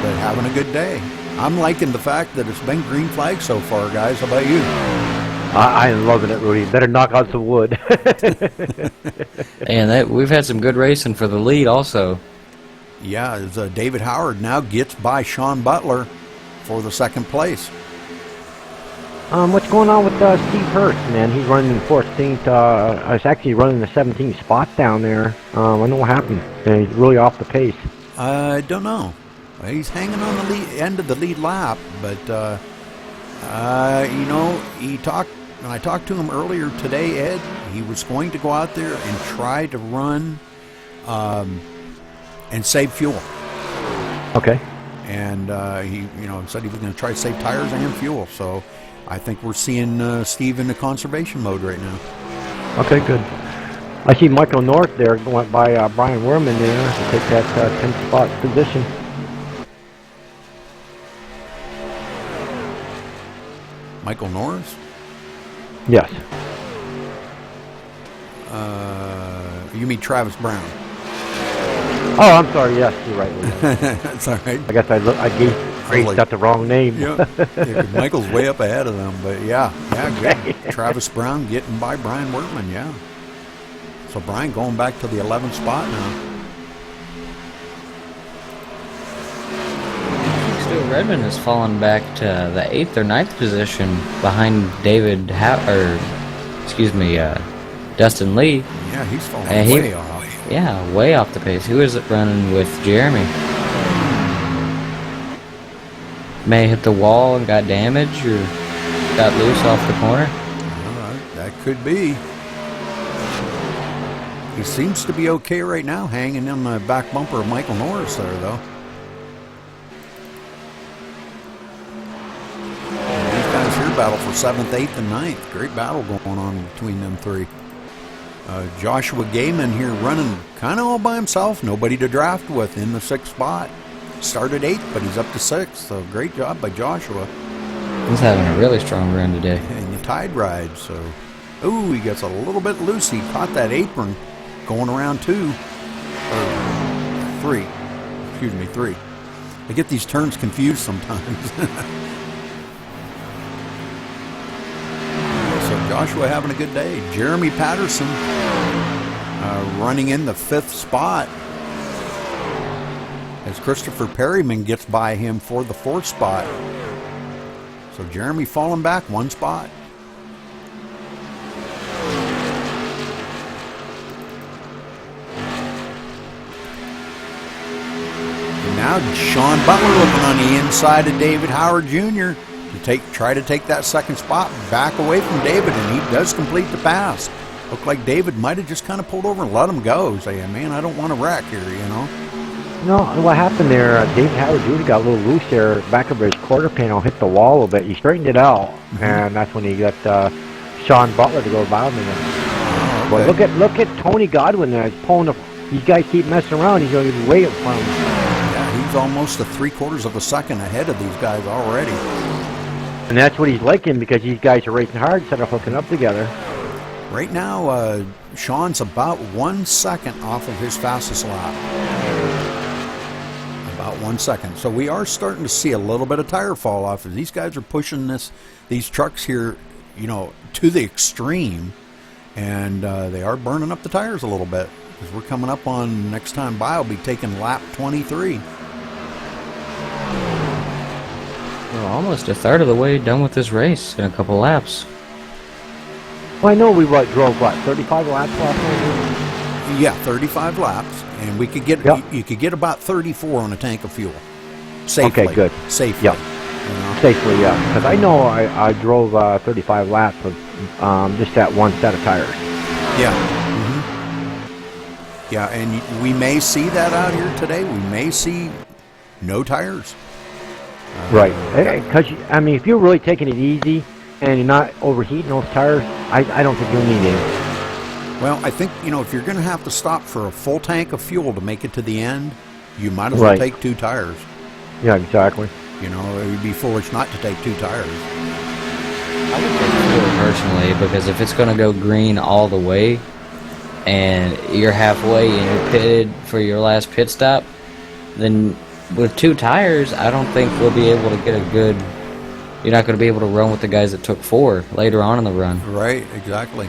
but having a good day. I'm liking the fact that it's been green flag so far, guys. How about you? I'm loving it, Rudy. Better knock out some wood. And we've had some good racing for the lead also. Yeah, as David Howard now gets by Sean Butler for the 2nd place. What's going on with Steve Hurst, man? He's running in 14th. I was actually running the 17th spot down there. I don't know what happened. And he's really off the pace. I don't know. He's hanging on the end of the lead lap, but you know, when I talked to him earlier today, Ed, he was going to go out there and try to run and save fuel. Okay. And he said he was going to try to save tires and fuel. So I think we're seeing Steve in the conservation mode right now. Okay, good. I see Michael North there going by Brian Werman there to take that 10th spot position. Michael Norris? Yes. You mean Travis Brown? Oh, I'm sorry. Yes, you're right. That's all right. I guess I gave got the wrong name. Yeah, 'cause Michael's way up ahead of them, but yeah, good. Travis Brown getting by Brian Workman, yeah. So Brian going back to the 11th spot now. Stuart Redmond has fallen back to the 8th or 9th position behind Dustin Lee. Yeah, he's falling way off. Yeah, way off the pace. Who is it running with Jeremy? May hit the wall and got damaged, or got loose off the corner. That could be. He seems to be okay right now, hanging in the back bumper of Michael Norris there, though. These guys here battle for 7th, 8th, and 9th. Great battle going on between them three. Joshua Gaiman here running kind of all by himself. Nobody to draft with in the 6th spot. Started 8th, but he's up to 6th. So great job by Joshua. He's having a really strong run today. And the tide ride. So, ooh, he gets a little bit loose. He caught that apron going around 2 or 3. Excuse me, 3. I get these turns confused sometimes. Joshua having a good day. Jeremy Patterson running in the 5th spot as Christopher Perryman gets by him for the 4th spot. So Jeremy falling back 1 spot. And now Sean Butler looking on the inside of David Howard Jr. to try to take that 2nd spot back away from David, and he does complete the pass. Looked like David might have just kind of pulled over and let him go, saying, man, I don't want to wreck here, you know. No, what happened there, David Howard Jr. got a little loose there, back of his quarter panel hit the wall a little bit. He straightened it out, and that's when he got Sean Butler to go by him again. Oh, okay. But look at Tony Godwin there. He's pulling these guys keep messing around. He's going to be way up front. Yeah, he's almost 3/4 of a second ahead of these guys already. And that's what he's liking, because these guys are racing hard instead of hooking up together. Right now, Sean's about 1 second off of his fastest lap. About 1 second. So we are starting to see a little bit of tire fall off as these guys are pushing these trucks here, you know, to the extreme, and they are burning up the tires a little bit, because we're coming up on, next time by, will be taking lap 23. We're almost 1/3 of the way done with this race in a couple laps. Well, I know we drove 35 laps last night? Yeah, 35 laps, and we could get you could get about 34 on a tank of fuel. Safely. Okay, good. Safely. Yep. You know? Safely, yeah. Because I know I drove 35 laps with just that one set of tires. Yeah. Yeah, and we may see that out here today. We may see no tires. Right. Because, I mean, if you're really taking it easy and you're not overheating those tires, I don't think you'll need any. Well, I think, you know, if you're going to have to stop for a full tank of fuel to make it to the end, you might as well take 2 tires. Yeah, exactly. You know, it would be foolish not to take 2 tires. I would take fuel personally, because if it's going to go green all the way and you're halfway and you're pitted for your last pit stop, then with 2 tires, I don't think we'll be able to get a good... You're not going to be able to run with the guys that took 4 later on in the run. Right, exactly.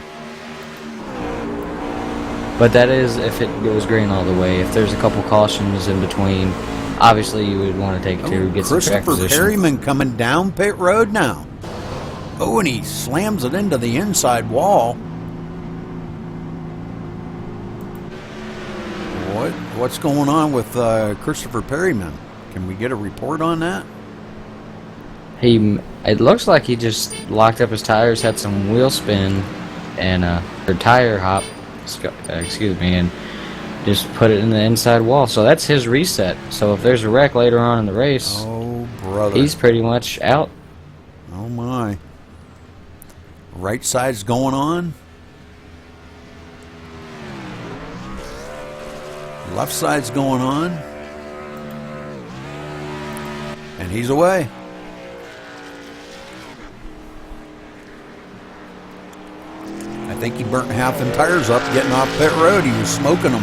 But that is if it goes green all the way. If there's a couple cautions in between, obviously you would want to take 2, get some track position. Christopher Perryman coming down pit road now. Oh, and he slams it into the inside wall. What's going on with Christopher Perryman? Can we get a report on that? It looks like he just locked up his tires, had some wheel spin, and or tire hop, excuse me, and just put it in the inside wall. So that's his reset. So if there's a wreck later on in the race, oh brother, he's pretty much out. Oh my. Right side's going on. Left side's going on. And he's away. I think he burnt half them tires up getting off pit road. He was smoking them.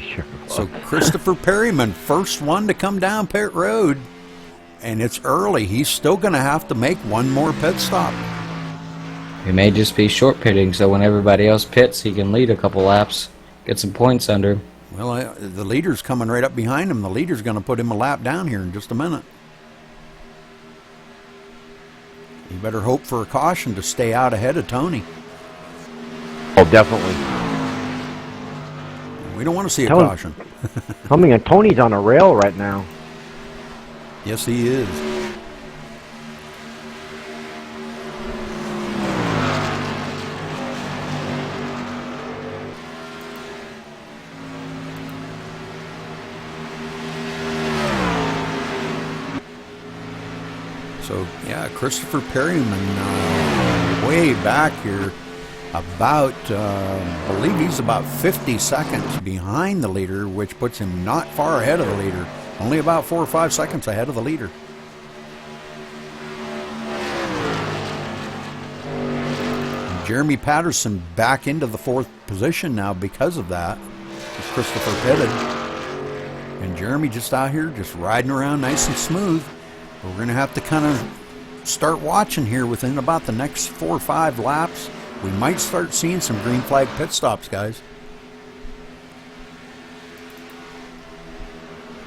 Sure. So Christopher Perryman, first one to come down pit road. And it's early. He's still going to have to make one more pit stop. He may just be short pitting, so when everybody else pits, he can lead a couple laps, get some points under him. Well, the leader's coming right up behind him. The leader's going to put him a lap down here in just a minute. You better hope for a caution to stay out ahead of Tony. Oh, definitely. We don't want to see a caution. I mean, Tony's on a rail right now. Yes, he is. So, yeah, Christopher Perryman way back here, about, I believe he's about 50 seconds behind the leader, which puts him not far ahead of the leader. Only about 4 or 5 seconds ahead of the leader. And Jeremy Patterson back into the 4th position now because of that. As Christopher pitted. And Jeremy just out here, just riding around nice and smooth. We're going to have to kind of start watching here within about the next 4 or 5 laps. We might start seeing some green flag pit stops, guys.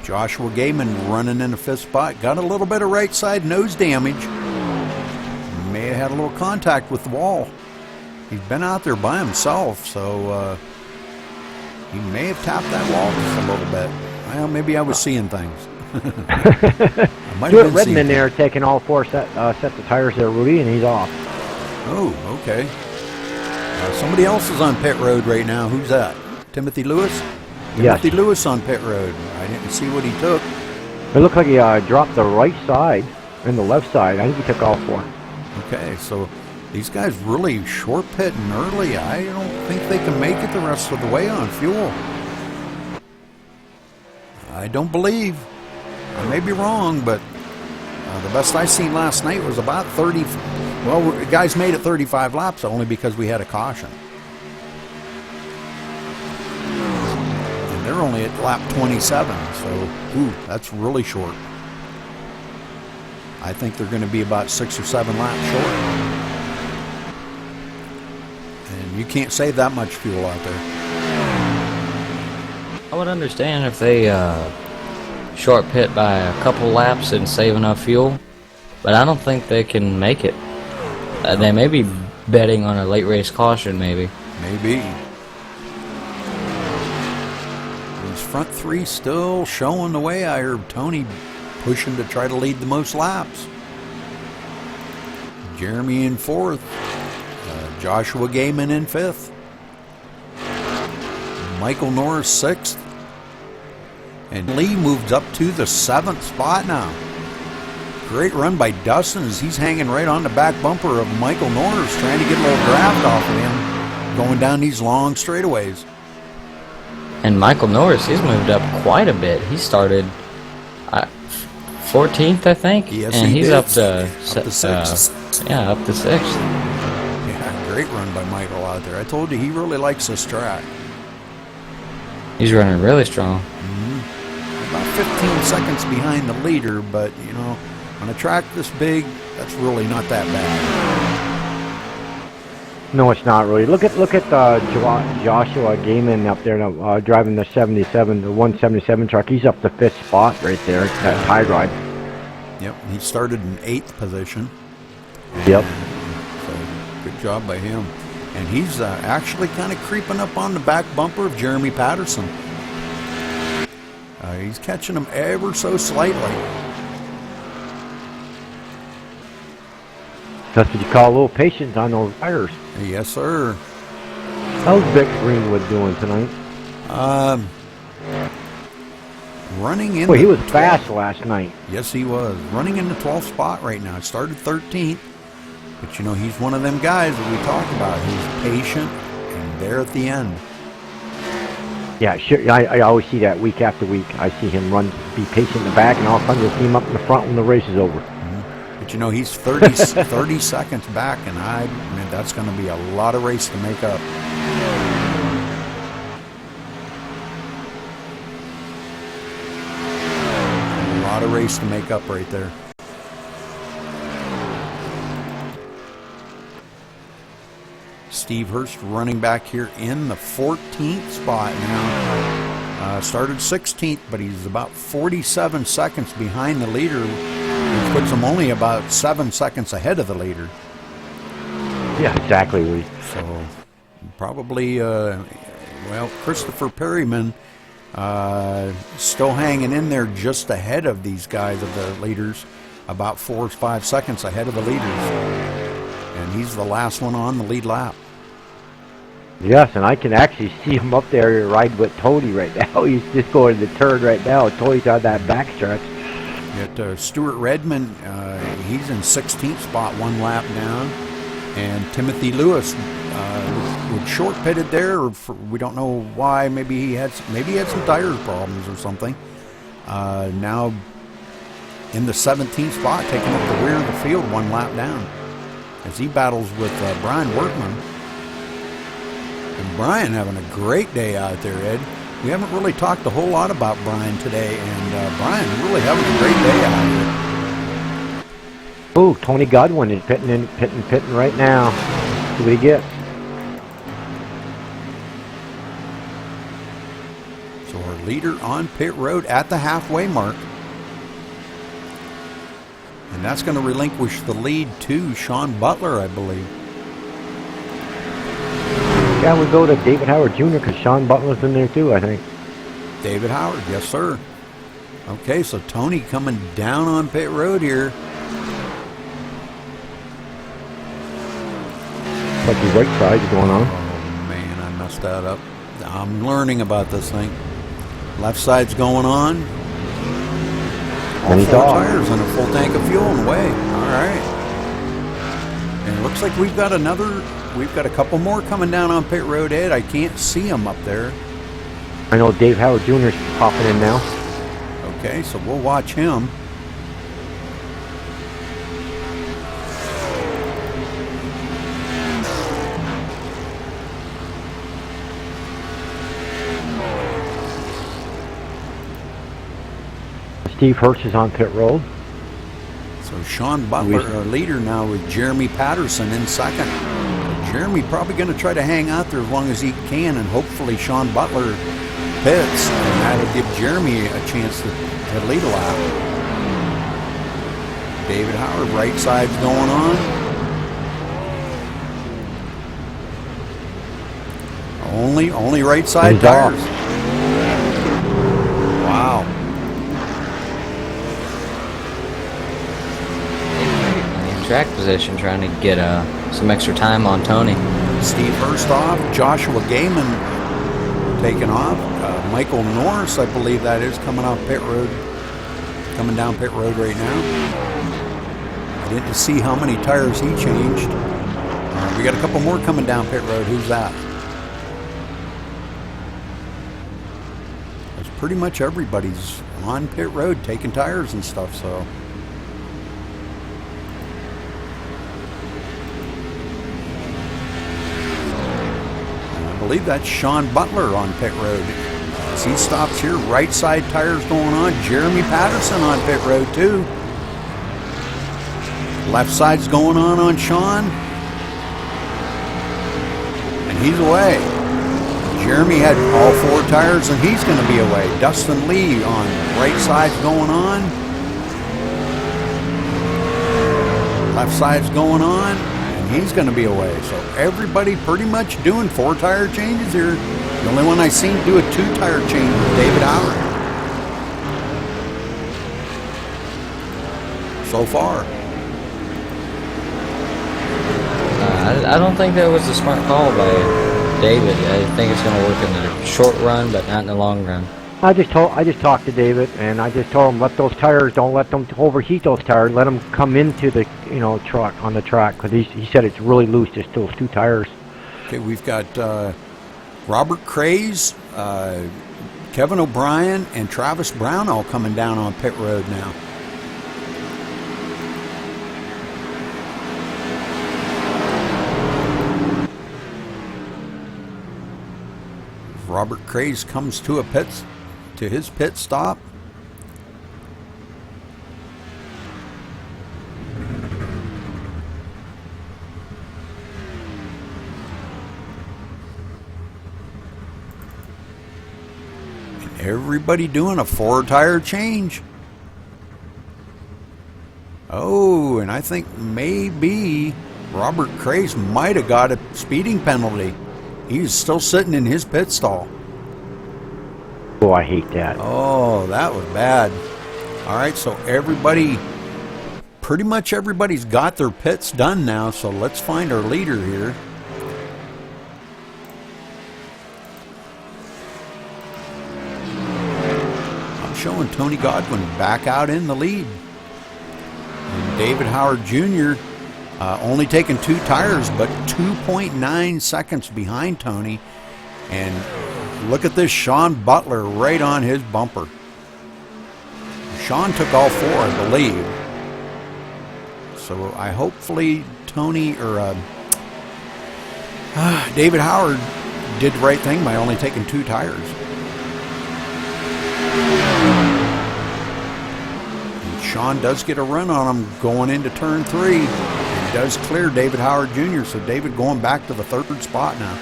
Joshua Gaiman running in the 5th spot. Got a little bit of right side nose damage. May have had a little contact with the wall. He's been out there by himself, so he may have tapped that wall just a little bit. Well, maybe I was seeing things. Hewitt Redmond there taking all 4 sets of tires there, Rudy, and he's off. Oh, okay. Somebody else is on pit road right now. Who's that? Timothy Lewis? Yes. Timothy Lewis on pit road. I didn't see what he took. It looked like he dropped the right side and the left side. I think he took all 4. Okay, so these guys really short pitting early. I don't think they can make it the rest of the way on fuel. I don't believe. I may be wrong, but the best I seen last night was about 30. Well, guys made it 35 laps only because we had a caution. And they're only at lap 27, so ooh, that's really short. I think they're going to be about 6 or 7 laps short. And you can't save that much fuel out there. I would understand if they short pit by a couple laps and save enough fuel, but I don't think they can make it. They may be betting on a late race caution, maybe. Maybe. These front 3 still showing the way. I heard Tony pushing to try to lead the most laps. Jeremy in 4th. Joshua Gaiman in 5th. Michael Norris 6th. And Lee moves up to the 7th spot now. Great run by Dustin as he's hanging right on the back bumper of Michael Norris, trying to get a little draft off of him, going down these long straightaways. And Michael Norris, he's moved up quite a bit. He started 14th, I think. Yes, and he's did. up to 6th. Yeah, up to 6th. Yeah, great run by Michael out there. I told you he really likes this track. He's running really strong. About 15 seconds behind the leader, but you know, on a track this big, that's really not that bad. No, it's not really. Look at Joshua Gaiman up there driving the 177 truck. He's up the 5th spot right there. That high ride. Yep, he started in 8th position. Yep. So good job by him. And he's actually kind of creeping up on the back bumper of Jeremy Patterson. He's catching him ever so slightly. That's what you call a little patience on those tires. Yes, sir. How's Vic Greenwood doing tonight? running in. Well, he was fast last night. Yes, he was running in the 12th spot right now. Started 13th, but you know he's one of them guys that we talked about. He's patient and there at the end. Yeah, sure. I always see that week after week. I see him run, be patient in the back, and all of a sudden you'll see him up in the front when the race is over. But you know he's 30 seconds back, and I mean that's going to be a lot of race to make up. A lot of race to make up right there. Steve Hurst running back here in the 14th spot now. Started 16th, but he's about 47 seconds behind the leader, which puts him only about 7 seconds ahead of the leader. Yeah, exactly, Rudy. So probably, well, Christopher Perryman still hanging in there just ahead of these guys, of the leaders, about 4 or 5 seconds ahead of the leaders. And he's the last one on the lead lap. Yes, and I can actually see him up there riding with Tony right now. He's just going to the turn right now. Tony's on that backstretch. At Stuart Redmond, he's in 16th spot, 1 lap down. And Timothy Lewis was short pitted there. We don't know why. Maybe he had some tire problems or something. Now in the 17th spot, taking up the rear of the field, 1 lap down, as he battles with Brian Workman. And Brian having a great day out there, Ed. We haven't really talked a whole lot about Brian today, and Brian really having a great day out here. Oh, Tony Godwin is pitting right now. See what he gets. So our leader on pit road at the halfway mark. And that's going to relinquish the lead to Sean Butler, I believe. Yeah, we go to David Howard Jr. because Sean Butler's in there too, I think. David Howard, yes sir. Okay, so Tony coming down on pit road here. Like the right side's going on. Oh man, I messed that up. I'm learning about this thing. Left side's going on. All 4 tires and a full tank of fuel and away. All right. And it looks like we've got a couple more coming down on pit road, Ed. I can't see them up there. I know Dave Howard Jr. is popping in now. Okay, so we'll watch him. Steve Hurst is on pit road. So Sean Butler, our leader now, with Jeremy Patterson in second. Jeremy probably going to try to hang out there as long as he can, and hopefully Sean Butler pits, and that'll give Jeremy a chance to lead a lap. David Howard, right side's going on. Only right side He's tires. off. Wow. Track position, trying to get some extra time on Tony. Steve Hurst off, Joshua Gaiman taken off, Michael Norris, I believe that is, coming down pit road right now. I didn't see how many tires he changed. We got a couple more coming down pit road. Who's that? That's pretty much everybody's on pit road taking tires and stuff, so. I believe that's Sean Butler on pit road. As he stops here, right side tires going on. Jeremy Patterson on pit road too. Left side's going on Sean. And he's away. Jeremy had all 4 tires and he's going to be away. Dustin Lee on right side's going on. Left side's going on. He's going to be away. So everybody pretty much doing 4 tire changes here. The only one I seen do a 2 tire change was David Howard. So far. I don't think that was a smart call by David. I think it's going to work in the short run, but not in the long run. I just talked to David, and I just told him let those tires, don't let them overheat those tires. Let them come into the truck on the track, because he said it's really loose, just those 2 tires. Okay, we've got Robert Craze, Kevin O'Brien, and Travis Brown all coming down on pit road now. Robert Craze comes to his pit stop. And everybody doing a 4-tire change. Oh, and I think maybe Robert Craze might have got a speeding penalty. He's still sitting in his pit stall. Oh, I hate that. Oh, that was bad. All right, so pretty much everybody's got their pits done now, so let's find our leader here. I'm showing Tony Godwin back out in the lead. And David Howard Jr. Only taking 2 tires, but 2.9 seconds behind Tony. And look at this, Sean Butler right on his bumper. Sean took all 4, I believe. So I hopefully Tony or David Howard did the right thing by only taking 2 tires. And Sean does get a run on him going into turn 3. He does clear David Howard Jr., so David going back to the 3rd spot now.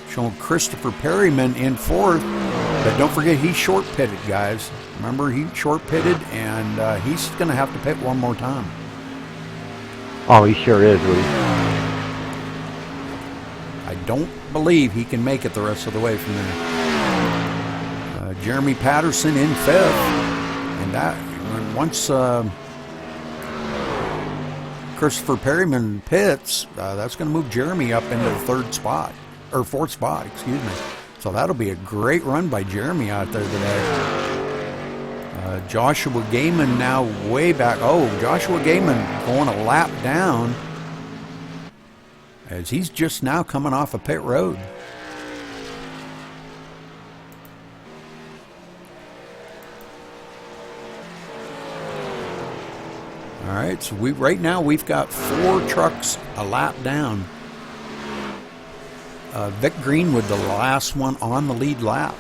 Showing Christopher Perryman in 4th, but don't forget he's short pitted, guys. Remember, he short pitted, and he's going to have to pit one more time. Oh, he sure is, Rudy. I don't believe he can make it the rest of the way from there. Jeremy Patterson in 5th, and that once Christopher Perryman pits, that's going to move Jeremy up into the 3rd spot, or 4th spot, excuse me. So that'll be a great run by Jeremy out there today. Joshua Gaiman now way back. Oh, Joshua Gaiman going a lap down as he's just now coming off of pit road. All right, so right now we've got 4 trucks a lap down. Vic Greenwood, the last one on the lead lap.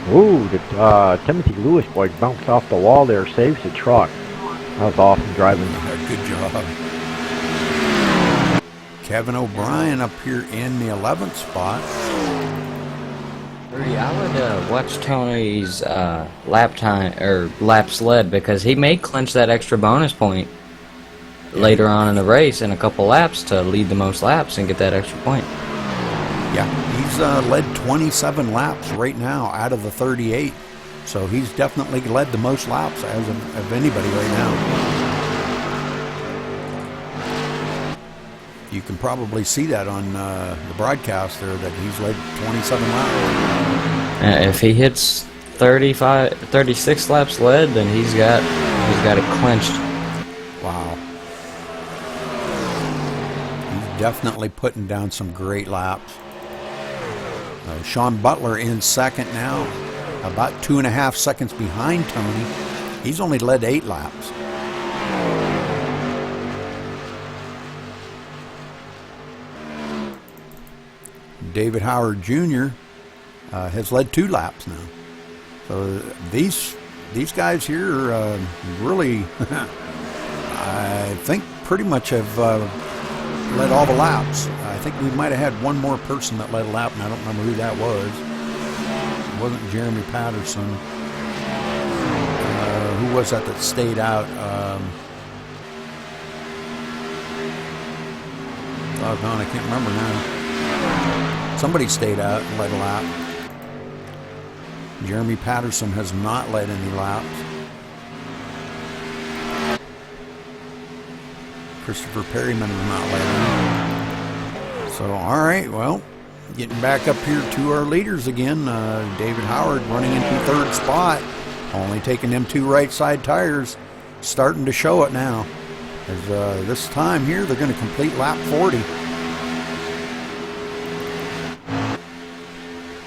Ooh, the Timothy Lewis boy bounced off the wall there, saves the truck. That was awesome driving. Good job. Kevin O'Brien up here in the 11th spot. Rudy, I would watch Tony's lap time or laps led, because he may clinch that extra bonus point later on in the race in a couple laps to lead the most laps and get that extra point. Yeah, he's led 27 laps right now out of the 38, so he's definitely led the most laps of anybody right now. You can probably see that on the broadcast there that he's led 27 laps. If he hits 36 laps led, then he's got it clinched. Wow. He's definitely putting down some great laps. Sean Butler in 2nd now, about 2.5 seconds behind Tony. He's only led 8 laps. David Howard Jr. Has led 2 laps now. So these guys here really, I think, pretty much have led all the laps. I think we might have had one more person that led a lap, and I don't remember who that was. It wasn't Jeremy Patterson. Who was that stayed out? Oh, God, I can't remember now. Somebody stayed out and led a lap. Jeremy Patterson has not led any laps. Christopher Perryman was not letting him. So, all right, well, getting back up here to our leaders again. David Howard running into third spot, only taking them 2 right side tires, starting to show it now. As this time here, they're going to complete lap 40.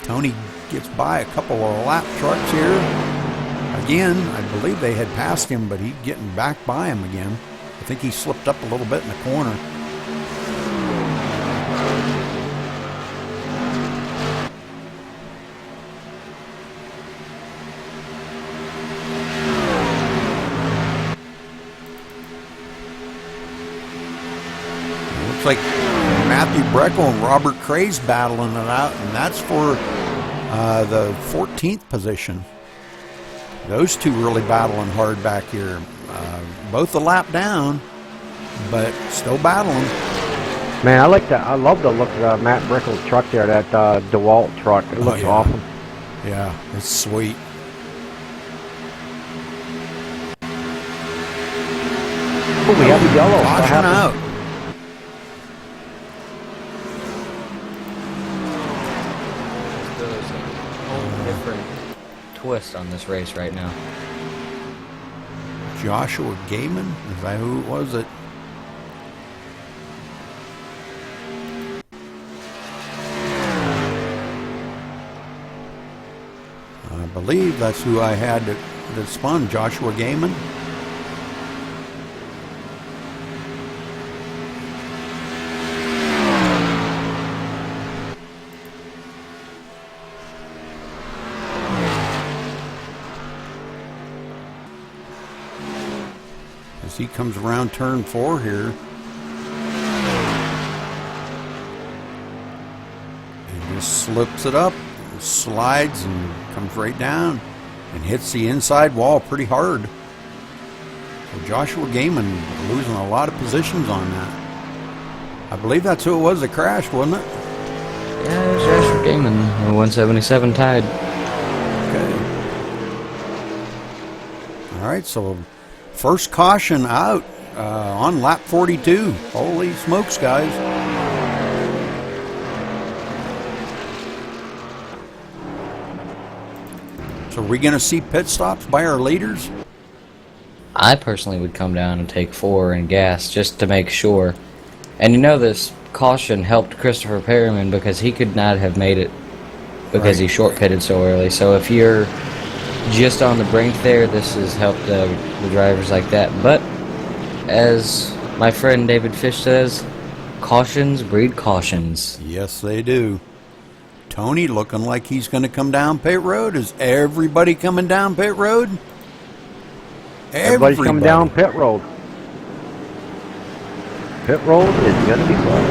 Tony gets by a couple of lap trucks here. Again, I believe they had passed him, but he's getting back by him again. I think he slipped up a little bit in the corner. Looks like Matthew Breckel and Robert Cray's battling it out, and that's for the 14th position. Those two really battling hard back here. Both a lap down, but still battling. Man, I like that. I love the look of Matt Breckel's truck there, that DeWalt truck. It looks awesome. Yeah, it's sweet. Oh, we have the yellow. Caution out. There's a whole different twist on this race right now. Joshua Gaiman, is that who it was that? I believe that's who I had that spun, Joshua Gaiman. As he comes around turn 4 here. He just slips it up, slides and comes right down and hits the inside wall pretty hard. So Joshua Gaiman losing a lot of positions on that. I believe that's who it was that crashed, wasn't it? Yeah, it was Joshua Gaiman, 177 tied. Okay. All right, so first caution out on lap 42. Holy smokes, guys. So are we going to see pit stops by our leaders? I personally would come down and take 4 and gas just to make sure. And you know, this caution helped Christopher Perryman because he could not have made it because he short pitted so early. So if you're just on the brink there, this has helped the drivers like that. But as my friend David Fish says, cautions breed cautions. Yes, they do. Tony looking like he's going to come down pit road. Is everybody coming down pit road? Everybody's coming down pit road. Pit road is going to be fun.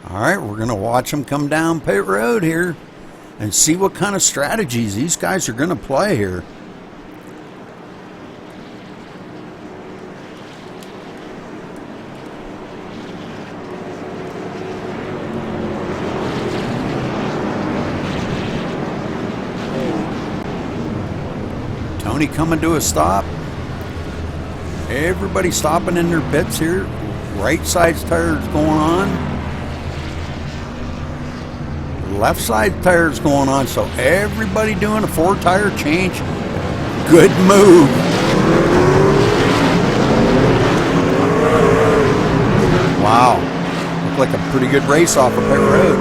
All right, we're going to watch them come down pit road here and see what kind of strategies these guys are going to play here. Tony coming to a stop. Everybody stopping in their pits here. Right side's tires going on. Left side tires going on. So everybody doing a 4-tire change. Good move. Wow. Looked like a pretty good race off of pit road.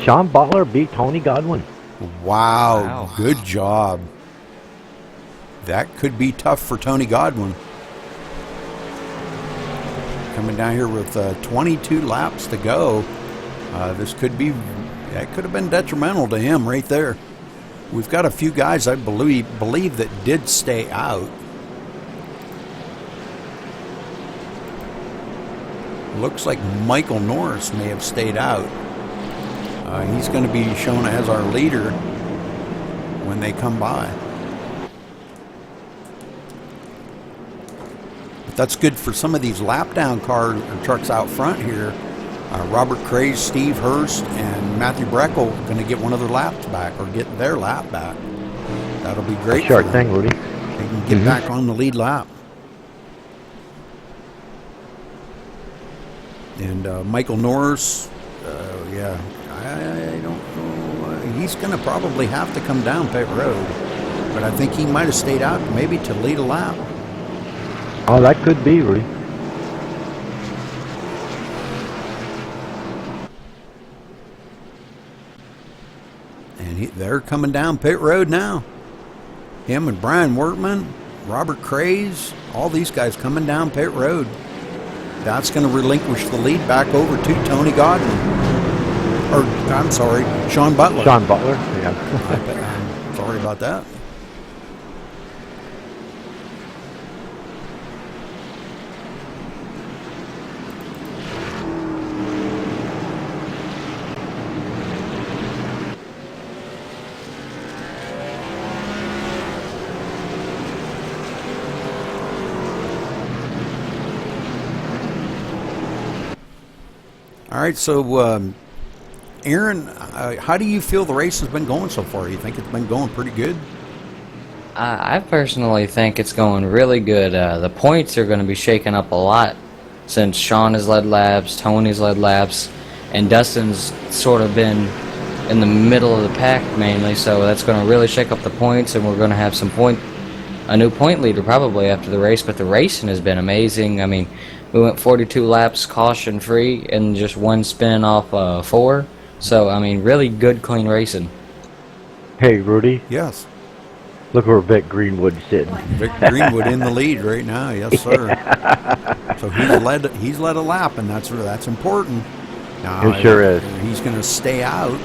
Sean Butler beat Tony Godwin. Wow, good job. That could be tough for Tony Godwin. Coming down here with 22 laps to go. This could be, that could have been detrimental to him right there. We've got a few guys I believe that did stay out. Looks like Michael Norris may have stayed out. He's going to be shown as our leader when they come by. But that's good for some of these lap down cars or trucks out front here. Robert Craze, Steve Hurst, and Matthew Breckel going to get one of their laps back or get their lap back. That'll be great. Sure for them. thing, Rudy. They can get back on the lead lap. And Michael Norris, yeah, I don't know. He's going to probably have to come down pit road. But I think he might have stayed out maybe to lead a lap. Oh, that could be, Rudy. And they're coming down pit road now. Him and Brian Wortman, Robert Craze, all these guys coming down pit road. That's going to relinquish the lead back over to Tony Godwin. Or, I'm sorry, Sean Butler. Sean Butler, yeah. I'm sorry about that. All right, so Aaron, how do you feel the race has been going so far? You think it's been going pretty good? I personally think it's going really good. The points are going to be shaken up a lot since Sean has led laps, Tony's led laps, and Dustin's sort of been in the middle of the pack mainly, so that's going to really shake up the points, and we're going to have a new point leader probably after the race, but the racing has been amazing. I mean, we went 42 laps caution free and just one spin off 4. So, I mean, really good, clean racing. Hey, Rudy. Yes. Look where Vic Greenwood's sitting. Vic Greenwood in the lead right now, yes, sir. So he's led a lap, and that's important. Now, It sure is. He's going to stay out.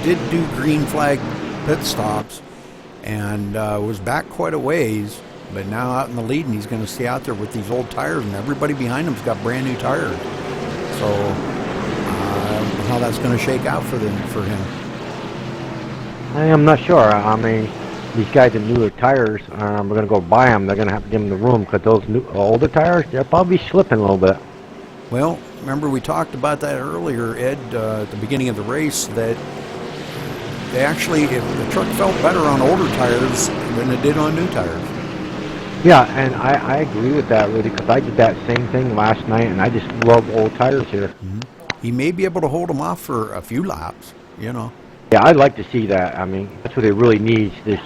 He did do green flag pit stops, and was back quite a ways. But now out in the lead, and he's going to stay out there with these old tires, and everybody behind him's got brand new tires. So how that's going to shake out for him. I'm not sure. I mean, these guys in newer tires, we're going to go buy them. They're going to have to give them the room because those older tires, they'll probably be slipping a little bit. Well, remember we talked about that earlier, Ed, at the beginning of the race, that they actually, the truck felt better on older tires than it did on new tires. Yeah, and I agree with that, Rudy, because I did that same thing last night, and I just love old tires here. Mm-hmm. He may be able to hold them off for a few laps, you know. Yeah, I'd like to see that. I mean, that's what he really needs, to,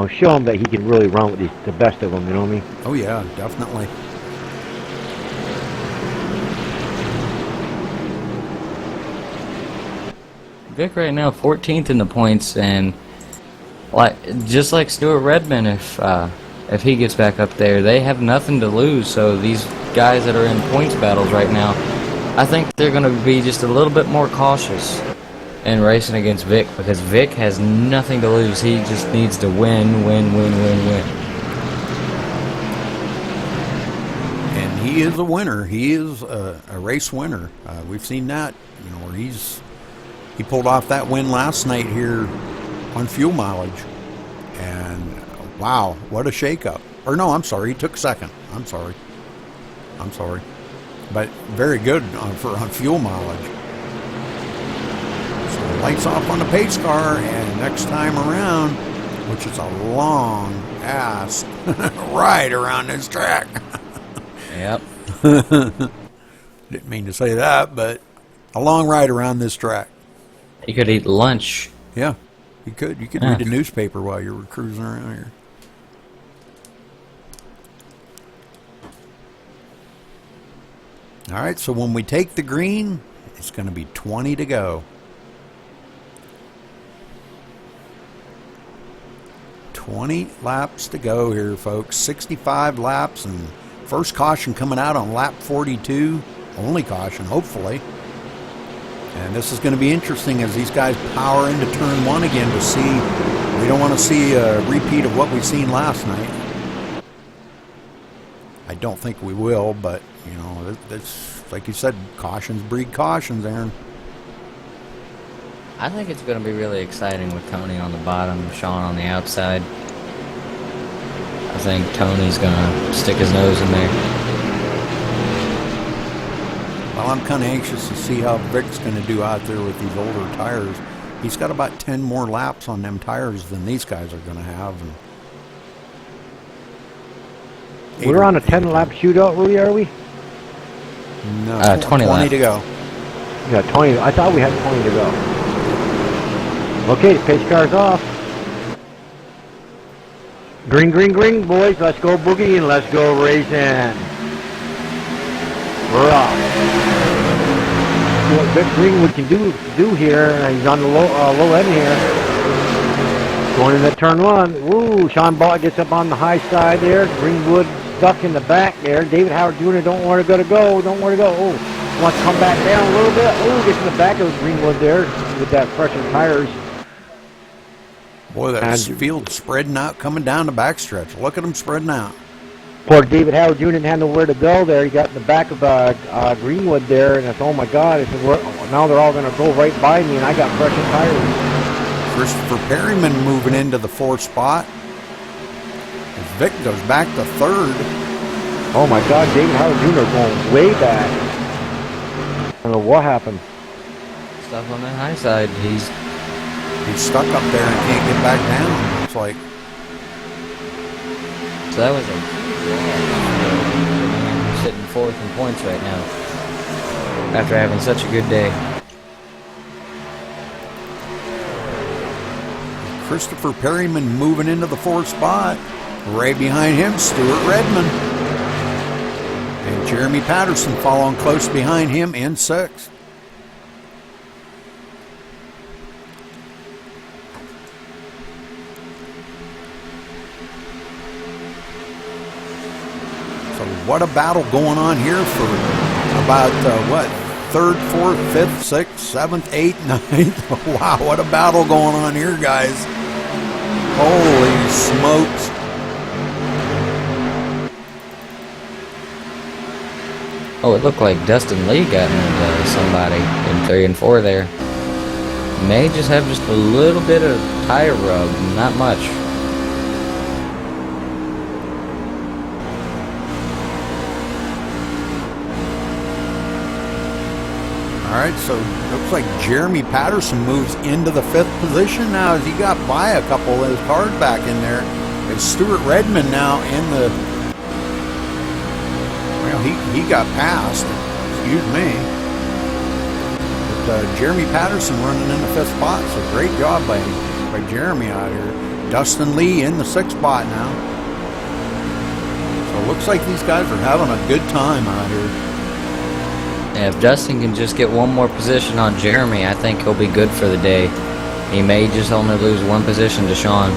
show him that he can really run with the best of them, you know what I mean? Oh, yeah, definitely. Vic right now 14th in the points, and just like Stuart Redman, if he gets back up there, they have nothing to lose. So these guys that are in points battles right now, I think they're going to be just a little bit more cautious in racing against Vic, because Vic has nothing to lose. He just needs to win. And he is a winner. He is a race winner. We've seen that, where he pulled off that win last night here on fuel mileage. And wow, what a shakeup. Or no, I'm sorry, he took second. I'm sorry. But very good on fuel mileage. So lights off on the pace car, and next time around, which is a long ass ride around this track. Yep. Didn't mean to say that, but a long ride around this track. You could eat lunch. Yeah, you could. You could read the newspaper while you were cruising around here. All right, so when we take the green, it's going to be 20 to go. 20 laps to go here, folks. 65 laps, and first caution coming out on lap 42. Only caution, hopefully. And this is going to be interesting as these guys power into turn 1 again to see. We don't want to see a repeat of what we've seen last night. I don't think we will, but, that's, like you said, cautions breed cautions, Aaron. I think it's going to be really exciting with Tony on the bottom, Sean on the outside. I think Tony's going to stick his nose in there. Well, I'm kind of anxious to see how Vic's going to do out there with these older tires. He's got about 10 more laps on them tires than these guys are going to have. And We're on a 10-lap shootout, Rudy, are we? No, 20 to go. Yeah, 20. I thought we had 20 to go. Okay, pace car's off. Green, green, green, boys. Let's go boogie and let's go racing. We're off. See what Vic Greenwood can do here. He's on the low end here. Going into turn one. Woo! Sean Ball gets up on the high side there. Greenwood stuck in the back there. David Howard Jr. don't want to go. Don't want to go. Oh, wants to come back down a little bit. Oh, gets in the back of Greenwood there with that fresher tires. Boy, that field spreading out, coming down the backstretch. Look at them spreading out. Poor David Howard Jr. didn't have nowhere to go there. He got in the back of Greenwood there, and I said, oh my God. I said, now they're all going to go right by me, and I got fresher tires. Christopher Perryman moving into the 4th spot. As Vic goes back to 3rd. Oh my God, David Howard Jr. going way back. I don't know what happened. Stuff on that high side. He's stuck up there and can't get back down. It's like, so that was a huge loss. Sitting 4th in points right now after having such a good day. Christopher Perryman moving into the 4th spot. Right behind him, Stuart Redmond. And Jeremy Patterson following close behind him in 6th. So what a battle going on here for about, 3rd, 4th, 5th, 6th, 7th, 8th, 9th. Wow, what a battle going on here, guys. Holy smokes. Oh, it looked like Dustin Lee got into somebody in 3 and 4 there. May just have just a little bit of tire rub, not much. All right, so looks like Jeremy Patterson moves into the 5th position now as he got by a couple of his cars back in there. It's Stuart Redmond now in the... Well, he got passed. Excuse me. But Jeremy Patterson running in the 5th spot, so great job by Jeremy out here. Dustin Lee in the 6th spot now. So it looks like these guys are having a good time out here. Yeah, if Dustin can just get one more position on Jeremy, I think he'll be good for the day. He may just only lose 1 position to Sean.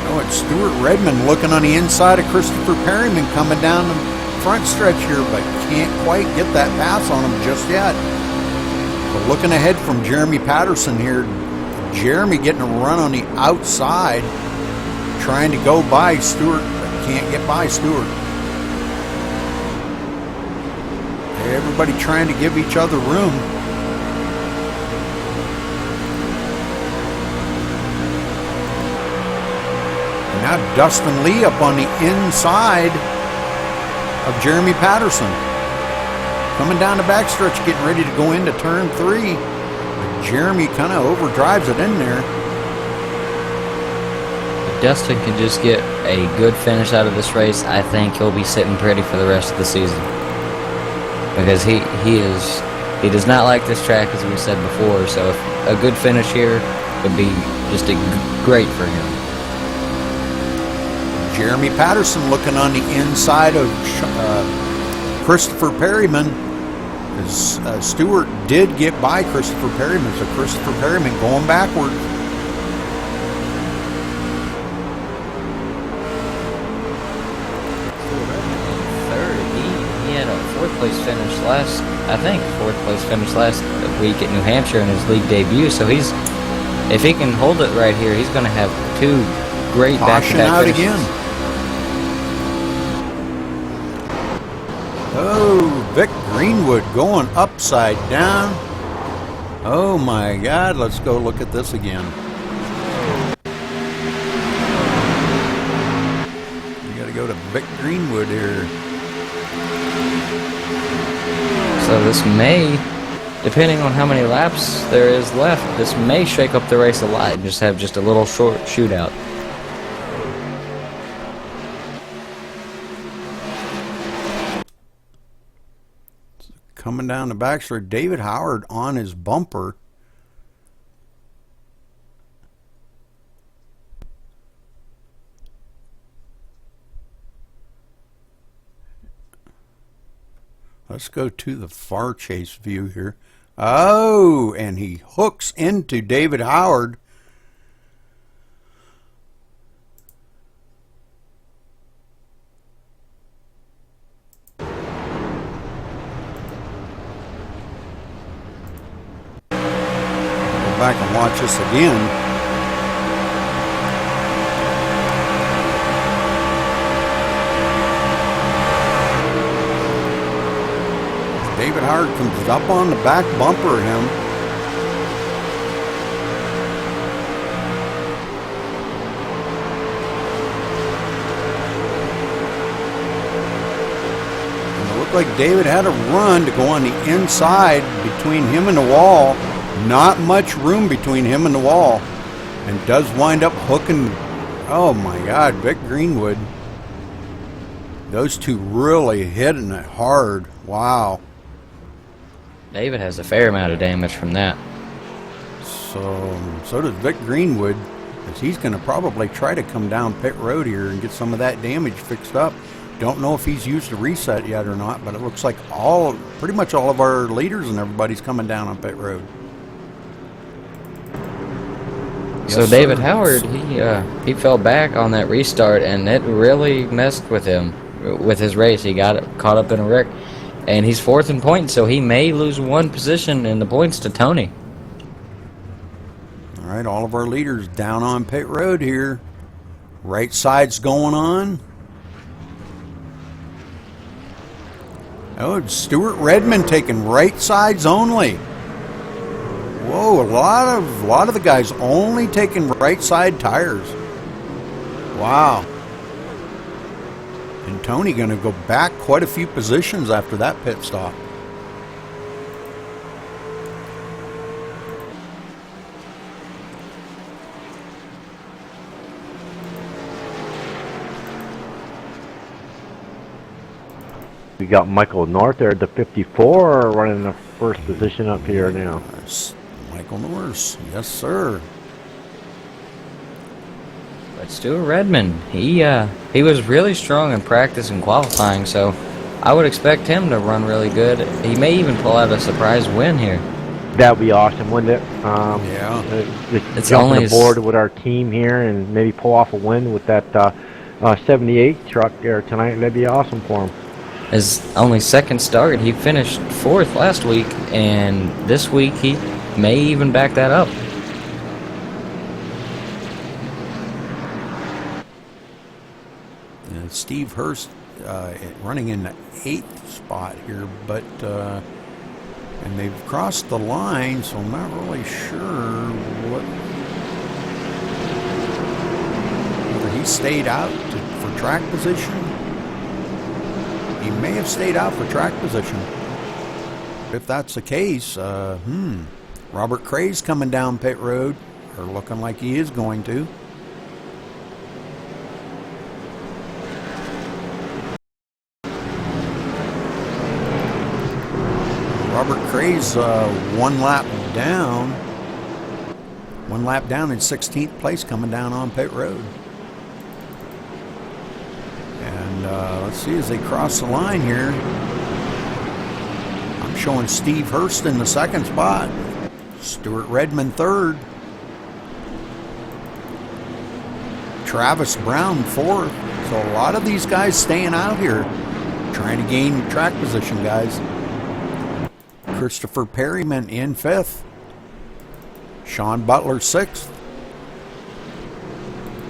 Oh, it's Stuart Redmond looking on the inside of Christopher Perryman coming down the front stretch here, but can't quite get that pass on him just yet. But looking ahead from Jeremy Patterson here, Jeremy getting a run on the outside, trying to go by Stewart, but can't get by Stewart. Everybody trying to give each other room. And now Dustin Lee up on the inside of Jeremy Patterson. Coming down the backstretch, getting ready to go into turn 3. But Jeremy kind of overdrives it in there. If Dustin can just get a good finish out of this race, I think he'll be sitting pretty for the rest of the season. Because he does not like this track, as we said before, so if a good finish here would be just great for him. Jeremy Patterson looking on the inside of Christopher Perryman. As Stewart did get by Christopher Perryman, so Christopher Perryman going backward. Place finish last, I think, 4th place finish last week at New Hampshire in his league debut. So if he can hold it right here, he's going to have 2 great back-to-back finishes. Again. Oh, Vic Greenwood going upside down. Oh my God, let's go look at this again. You got to go to Vic Greenwood here. So this may, depending on how many laps there is left, this may shake up the race a lot and just have just a little short shootout. Coming down the backstretch, David Howard on his bumper. Let's go to the far chase view here. Oh, and he hooks into David Howard. Go back and watch this again. David Howard comes up on the back bumper of him. And it looked like David had a run to go on the inside between him and the wall. Not much room between him and the wall. And does wind up hooking. Oh my God, Vic Greenwood. Those two really hitting it hard. Wow. David has a fair amount of damage from that. So does Vic Greenwood, as he's going to probably try to come down pit road here and get some of that damage fixed up. Don't know if he's used a reset yet or not, but it looks like pretty much all of our leaders and everybody's coming down on pit road. So Yes, David sir. Howard, he fell back on that restart, and it really messed with him with his race. He got caught up in a wreck. And he's fourth in points, so he may lose one position in the points to Tony. All right, all of our leaders down on pit road here. Right side's going on. Oh, it's Stuart Redmond taking right sides only. Whoa, a lot of the guys only taking right side tires. Wow. And Tony going to go back quite a few positions after that pit stop. We got Michael North there at the 54 running the first position up here now. That's Michael Norris. Yes, sir. But Stuart Redmond, he was really strong in practice and qualifying, so I would expect him to run really good. He may even pull out a surprise win here. That would be awesome, wouldn't it? Yeah. It's jump only on board with our team here and maybe pull off a win with that 78 truck there tonight. That'd be awesome for him. His only second start, he finished fourth last week, and this week he may even back that up. And Steve Hurst running in the 8th spot here, but and they've crossed the line, so I'm not really sure whether he stayed out for track position. He may have stayed out for track position. If that's the case, Robert Cray's coming down pit road, or looking like he is going to. Robert Cray's one lap down in 16th place coming down on pit road. And let's see as they cross the line here. I'm showing Steve Hurst in the 2nd spot. Stuart Redmond 3rd. Travis Brown 4th. So a lot of these guys staying out here trying to gain track position, guys. Christopher Perryman in 5th. Sean Butler 6th.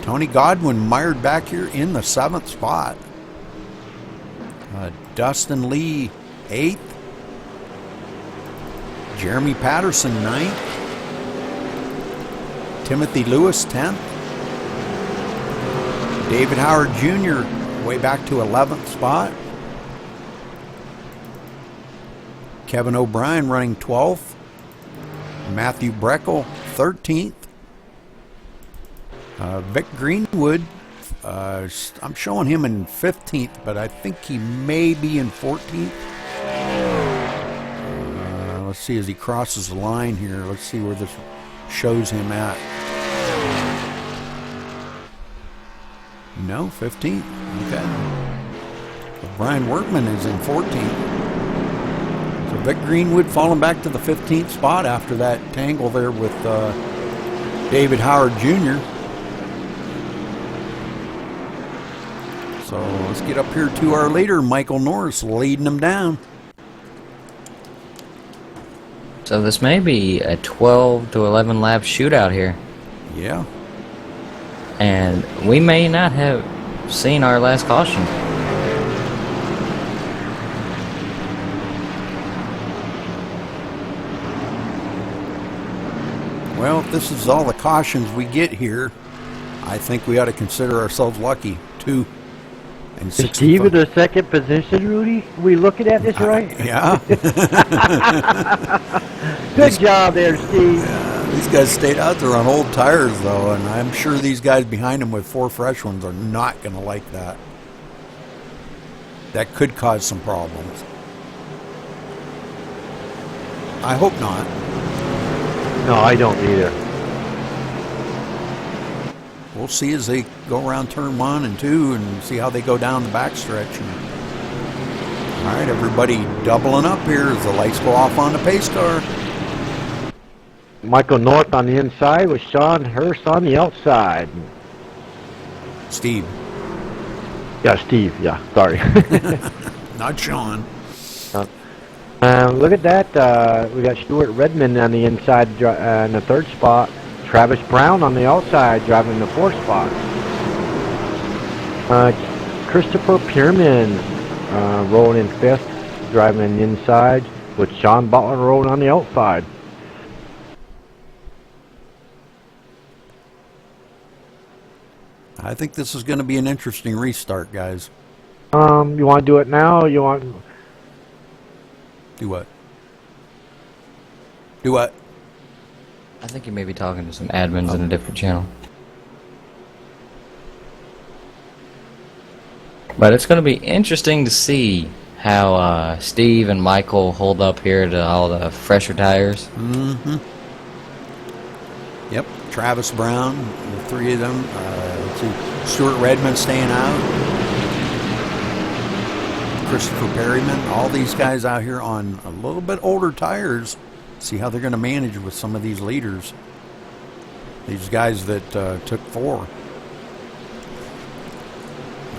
Tony Godwin mired back here in the 7th spot. Dustin Lee 8th. Jeremy Patterson 9th. Timothy Lewis 10th. David Howard Jr. way back to 11th spot. Kevin O'Brien running 12th. Matthew Breckel 13th. Vic Greenwood, I'm showing him in 15th, but I think he may be in 14th. Let's see as he crosses the line here. Let's see where this shows him at. No, 15th. Okay. Brian Workman is in 14th. So Vic Greenwood falling back to the 15th spot after that tangle there with David Howard Jr. So let's get up here to our leader, Michael Norris, leading them down. So this may be a 12 to 11 lap shootout here. Yeah. And we may not have seen our last caution. Well, if this is all the cautions we get here, I think we ought to consider ourselves lucky. 2 and 65. Steve in the second position, Rudy? We looking at this right? Yeah. Good job there, Steve. These guys stayed out there on old tires, though, and I'm sure these guys behind them with 4 fresh ones are not going to like that. That could cause some problems. I hope not. No, I don't either. We'll see as they go around turn 1 and 2 and see how they go down the backstretch. All right, everybody doubling up here as the lights go off on the pace car. Michael North on the inside with Sean Hurst on the outside. Steve. Yeah, Steve. Yeah, sorry. Not Sean. Look at that. We got Stuart Redmond on the inside in the 3rd spot. Travis Brown on the outside driving the 4th spot. Christopher Pierman rolling in 5th, driving inside with Sean Butler rolling on the outside. I think this is going to be an interesting restart, guys. You want to do it now? Or you want? Do what? Do what? I think you may be talking to some admins in a different channel. But it's going to be interesting to see how Steve and Michael hold up here to all the fresher tires. Mm-hmm. Yep. Travis Brown, the 3 of them. Let's see. Stuart Redmond staying out. Christopher Perryman. All these guys out here on a little bit older tires. See how they're going to manage with some of these leaders. These guys that took 4. All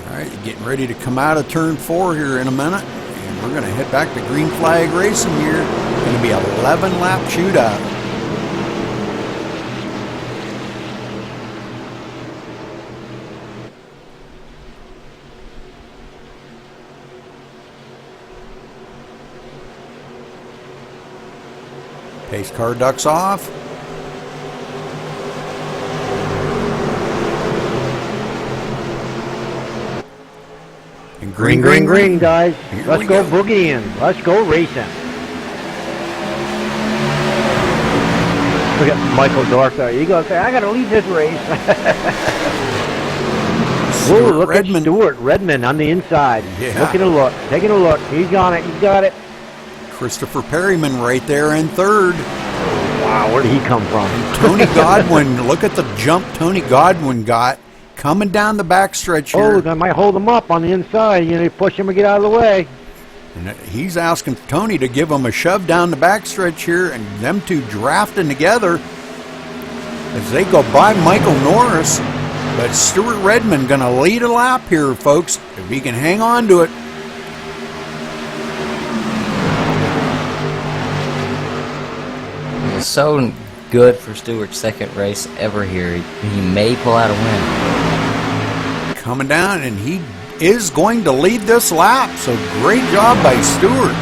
right, getting ready to come out of turn 4 here in a minute. And we're going to head back to Green Flag Racing here. It's going to be a 11-lap shootout. Pace car ducks off. And Green, guys. Here Let's we go go. boogieing. Let's go racing. Look at Michael Dorf there. You go say, I got to lead this race. Whoa, look at Stuart Redmond on the inside. Yeah. Taking a look. He's on it. He's got it. Christopher Perryman right there in 3rd. Wow, where did he come from? Tony Godwin, look at the jump Tony Godwin got coming down the backstretch here. Oh, that might hold him up on the inside. You know, push him and get out of the way. And he's asking Tony to give him a shove down the backstretch here, and them 2 drafting together as they go by Michael Norris. But Stuart Redmond going to lead a lap here, folks, if he can hang on to it. It's so good for Stewart's 2nd race ever here. He may pull out a win. Coming down, and he is going to lead this lap, so great job by Stewart.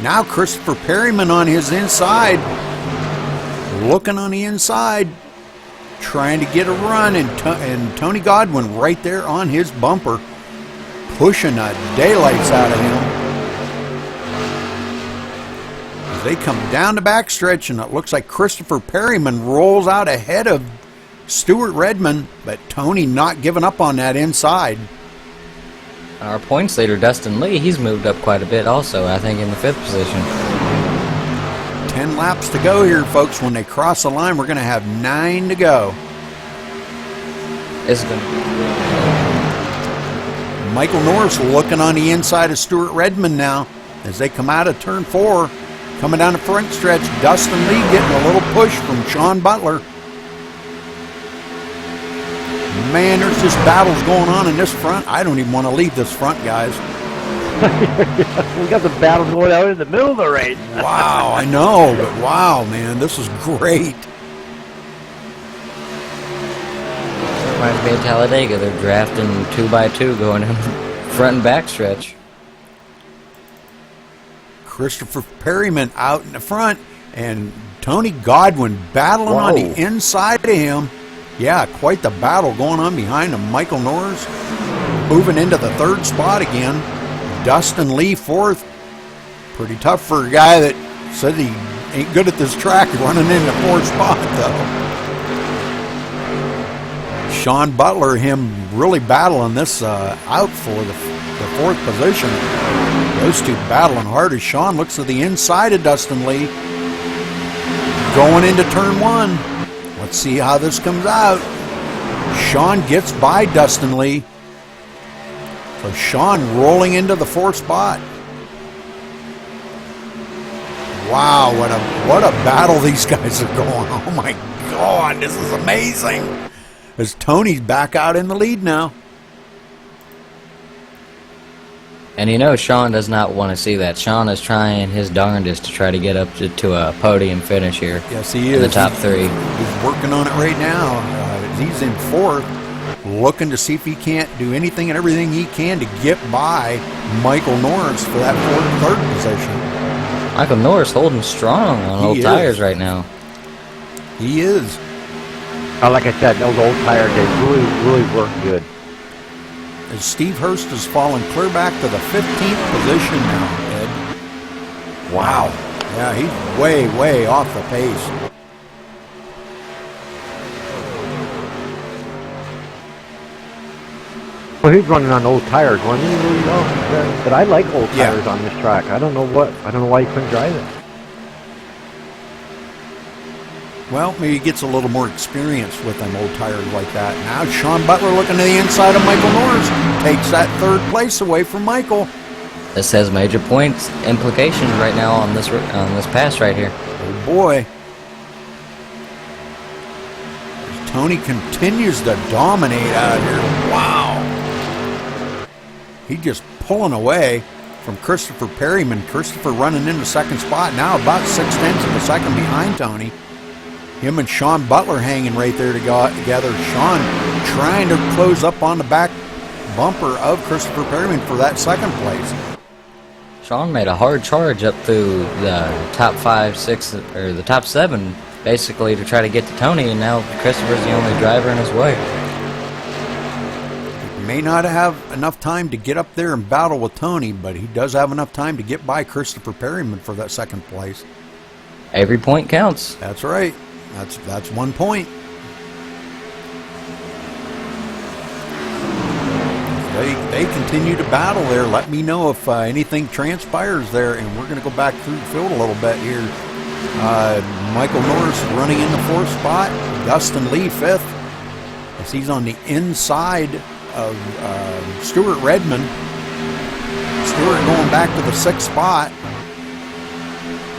Now Christopher Perryman on his inside, looking on the inside, trying to get a run, and Tony Godwin right there on his bumper, pushing the daylights out of him. They come down the backstretch, and it looks like Christopher Perryman rolls out ahead of Stuart Redmond, but Tony not giving up on that inside. Our points leader, Dustin Lee, he's moved up quite a bit also, I think, in the 5th position. 10 laps to go here, folks. When they cross the line, we're going to have 9 to go. It's going to Michael Norris looking on the inside of Stuart Redmond now as they come out of turn 4. Coming down the front stretch, Dustin Lee getting a little push from Sean Butler. Man, there's just battles going on in this front. I don't even want to leave this front, guys. We got the battle going out in the middle of the race. Wow, I know, but wow, man, this is great. reminds me of Talladega. They're drafting 2x2 going in front and back stretch. Christopher Perryman out in the front, and Tony Godwin battling on the inside of him. Yeah, quite the battle going on behind him. Michael Norris moving into the 3rd spot again. Dustin Lee 4th. Pretty tough for a guy that said he ain't good at this track, running in the 4th spot, though. Sean Butler, him really battling this out for the 4th position. Those two battling hard as Sean looks to the inside of Dustin Lee. Going into turn 1. Let's see how this comes out. Sean gets by Dustin Lee. So Sean rolling into the 4th spot. Wow, what a battle these guys are going. Oh my God, this is amazing. As Tony's back out in the lead now. And you know Sean does not want to see that. Sean is trying his darndest to try to get up to a podium finish here. Yes, he is. In the top 3. He's working on it right now. He's in 4th, looking to see if he can't do anything and everything he can to get by Michael Norris for that 3rd position. Michael Norris holding strong on old tires right now. He is. Like I said, those old tires, they really work good. As Steve Hurst has fallen clear back to the 15th position now, Ed. Wow. Yeah, he's way off the pace. Well, he's running on old tires, wasn't he? But I like old tires on this track. I don't know why he couldn't drive it. Well, maybe he gets a little more experience with them old tires like that. Now Sean Butler looking to the inside of Michael Norris. Takes that 3rd place away from Michael. This has major points implications right now on this pass right here. Oh boy. Tony continues to dominate out here. Wow. He's just pulling away from Christopher Perryman. Christopher running in the 2nd spot now, about 0.6 of a second behind Tony. Him and Sean Butler hanging right there together. Sean trying to close up on the back bumper of Christopher Perryman for that 2nd place. Sean made a hard charge up through the top 5, 6, or the top 7, basically, to try to get to Tony, and now Christopher's the only driver in his way. He may not have enough time to get up there and battle with Tony, but he does have enough time to get by Christopher Perryman for that 2nd place. Every point counts. That's right. That's 1 point. They continue to battle there. Let me know if anything transpires there, and we're going to go back through the field a little bit here. Michael Norris running in the 4th spot. Dustin Lee 5th, as he's on the inside of Stuart Redmond. Stuart going back to the 6th spot.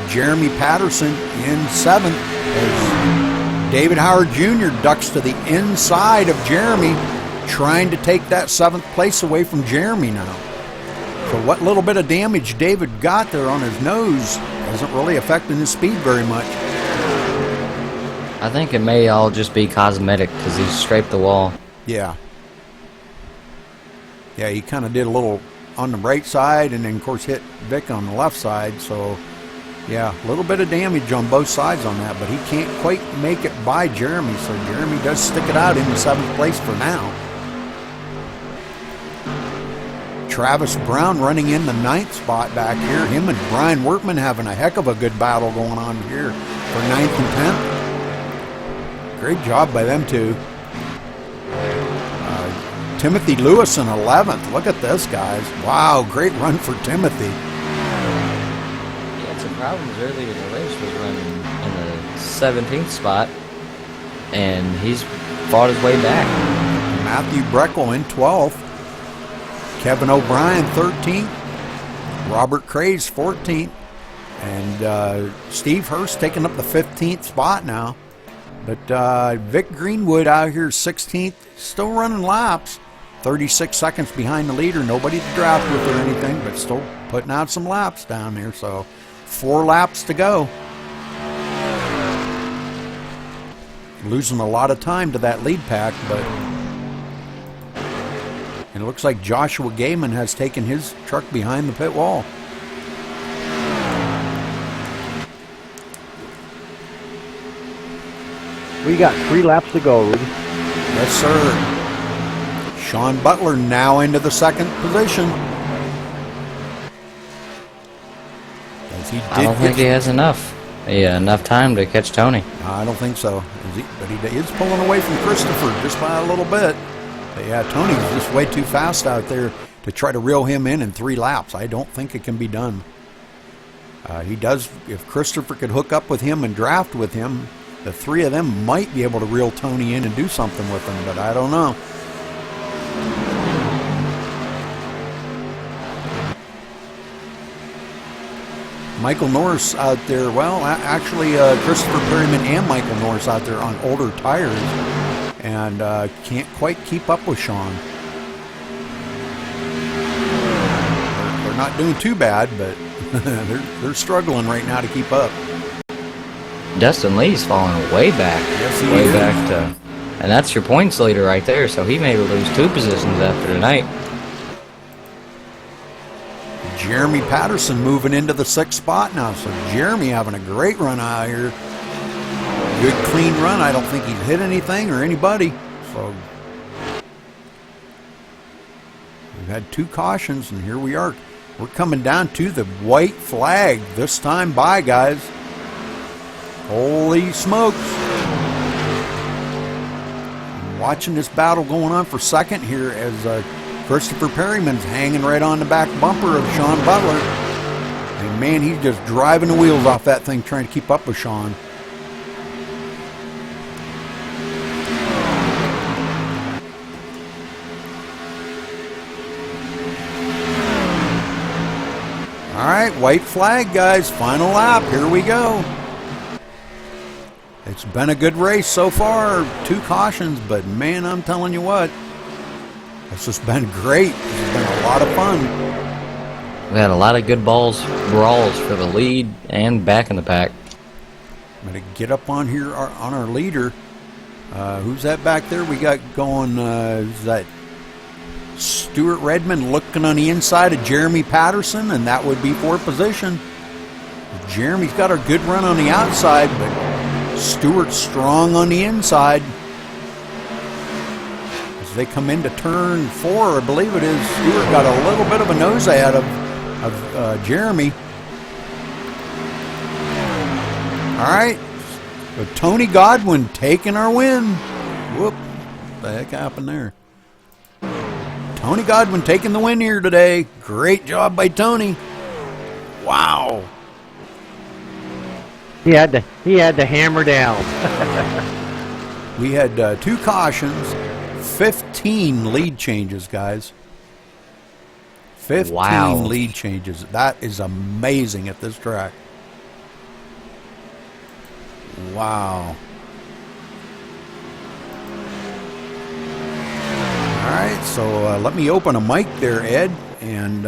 Jeremy Patterson in 7th as David Howard Jr. ducks to the inside of Jeremy, trying to take that 7th place away from Jeremy now. So what little bit of damage David got there on his nose isn't really affecting his speed very much. I think it may all just be cosmetic because he scraped the wall. Yeah. Yeah, he kind of did a little on the right side and then, of course, hit Vic on the left side. So, yeah, a little bit of damage on both sides on that, but he can't quite make it by Jeremy. So Jeremy does stick it out in the 7th place for now. Travis Brown running in the 9th spot back here. Him and Brian Workman having a heck of a good battle going on here for 9th and 10th. Great job by them two. Timothy Lewis in 11th. Look at this, guys. Wow, great run for Timothy. He had some problems earlier in the race, was running in the 17th spot, and he's fought his way back. Matthew Breckel in 12th. Kevin O'Brien 13th. Robert Craze 14th. And Steve Hurst taking up the 15th spot now. But Vic Greenwood out here 16th, still running laps. 36 seconds behind the leader. Nobody to draft with or anything, but still putting out some laps down there. So 4 laps to go. Losing a lot of time to that lead pack, but it looks like Joshua Gaiman has taken his truck behind the pit wall. We got 3 laps to go, Rudy. Yes, sir. Sean Butler now into the 2nd position. As he I don't think he has enough time to catch Tony. I don't think so. But he is pulling away from Christopher just by a little bit. But yeah, Tony's just way too fast out there to try to reel him in 3 laps. I don't think it can be done. He does, if Christopher could hook up with him and draft with him, the 3 of them might be able to reel Tony in and do something with him, but I don't know. Michael Norris out there, well, actually Christopher Perryman and Michael Norris out there on older tires and can't quite keep up with Sean. They're not doing too bad, but they're struggling right now to keep up. Dustin Lee's falling way back. Yes, he way is. back to, and that's your points leader right there, so he may lose 2 positions after tonight. Jeremy Patterson moving into the 6th spot now. So Jeremy having a great run out here. Good clean run. I don't think he's hit anything or anybody. So we've had 2 cautions, and here we are. We're coming down to the white flag this time. Bye, guys. Holy smokes. Watching this battle going on for 2nd here as Christopher Perryman's hanging right on the back bumper of Sean Butler. And man, he's just driving the wheels off that thing trying to keep up with Sean. All right, white flag, guys. Final lap. Here we go. It's been a good race so far. 2 cautions, but man, I'm telling you what. It's just been great. It's been a lot of fun. We had a lot of good brawls for the lead and back in the pack. I'm going to get up on here on our leader. Who's that back there? We got going, is that Stuart Redmond looking on the inside of Jeremy Patterson, and that would be 4th position. Jeremy's got a good run on the outside, but Stuart's strong on the inside. They come into turn 4, I believe it is. Stewart got a little bit of a nose ahead of Jeremy. All right, so Tony Godwin taking our win. Whoop, what the heck happened there? Tony Godwin taking the win here today. Great job by Tony. Wow. He had to hammer down. We had 2 cautions. 15 lead changes, guys. 15 Wow. lead changes. That is amazing at this track. Wow. All right, so let me open a mic there, Ed, and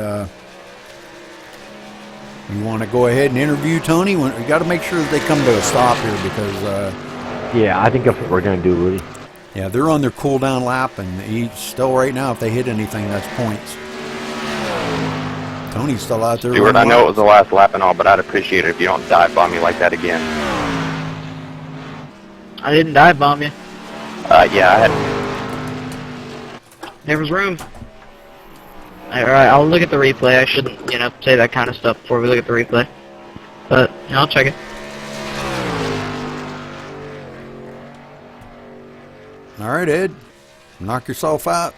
you want to go ahead and interview Tony? We got to make sure that they come to a stop here because yeah, I think that's what we're going to do, Rudy. yeah, they're on their cool down lap, and he's still right now. If they hit anything, that's points. Tony's still out there. Stuart, I know it was the last lap and all, but I'd appreciate it if you don't dive bomb me like that again. I didn't dive bomb you. Yeah, I had. There was room. Alright, I'll look at the replay. I shouldn't, say that kind of stuff before we look at the replay. But, I'll check it. All right, Ed. Knock yourself out.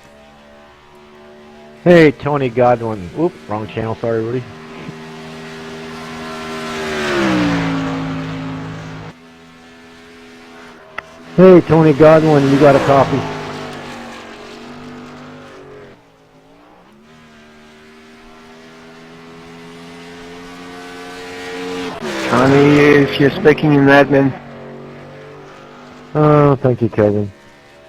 Hey, Tony Godwin. Oop, wrong channel. Sorry, Rudy. Hey, Tony Godwin, you got a copy? Tommy, if you're speaking in admin. Oh, thank you, Kevin.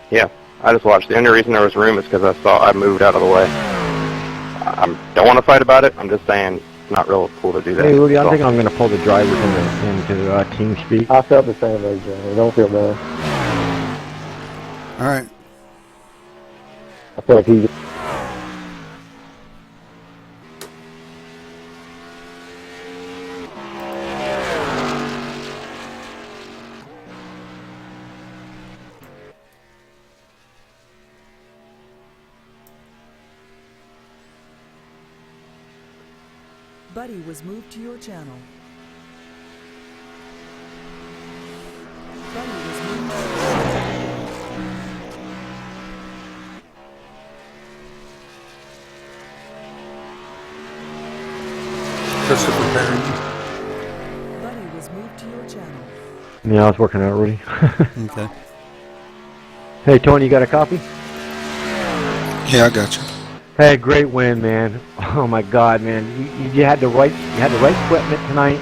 Yeah, I just watched. The only reason there was room is because I moved out of the way. I don't want to fight about it. I'm just saying it's not real cool to do that. Hey, Rudy, I So, think I'm going to pull the drivers into TeamSpeak. I felt the same way, Johnny. Don't feel bad. All right. I feel like he... Buddy was moved to your channel. Buddy was moved to your channel. Christopher Perry. Buddy was moved to your channel. Yeah, I was working out, Rudy. Okay. Hey, Tony, you got a copy? Yeah, I got you. Hey, great win, man. Oh my God, man. You had the right equipment tonight.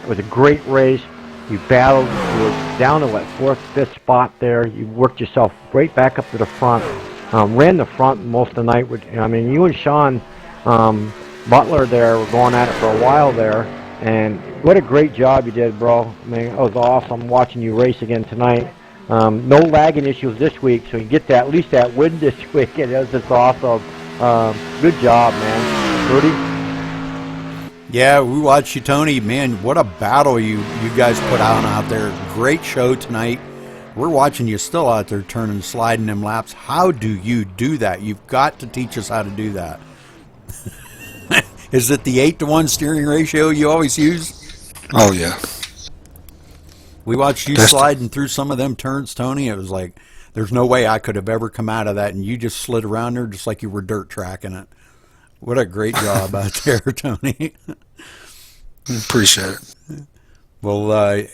It was a great race. You battled. You were down to what, 4th, 5th spot there. You worked yourself right back up to the front. Ran the front most of the night. I mean, you and Sean Butler there were going at it for a while there. And what a great job you did, bro. I mean, it was awesome watching you race again tonight. No lagging issues this week, so you get that, at least that win this week, and it was just awesome. Good job, man. Rudy? Yeah, we watched you, Tony. Man, what a battle you guys put out there. Great show tonight. We're watching you still out there turning, sliding them laps. How do you do that? You've got to teach us how to do that. Is it the 8-to-1 steering ratio you always use? Oh, yeah. We watched you sliding through some of them turns, Tony. It was like, there's no way I could have ever come out of that, and you just slid around there just like you were dirt tracking it. What a great job out there, Tony. Appreciate it. Well,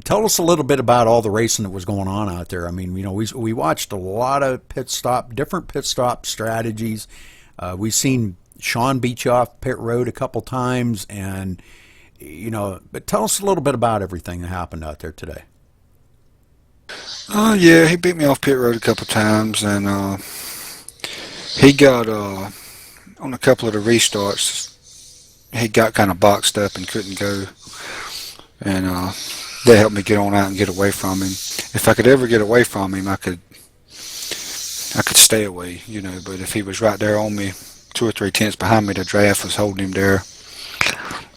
tell us a little bit about all the racing that was going on out there. I mean, we watched a lot of different pit stop strategies. We've seen Sean beat you off pit road a couple times, and but tell us a little bit about everything that happened out there today. Yeah, he beat me off pit road a couple times, and he got on a couple of the restarts. He got kind of boxed up and couldn't go, and that helped me get on out and get away from him. If I could ever get away from him, I could stay away, But if he was right there on me, 2 or 3 tenths behind me, the draft was holding him there.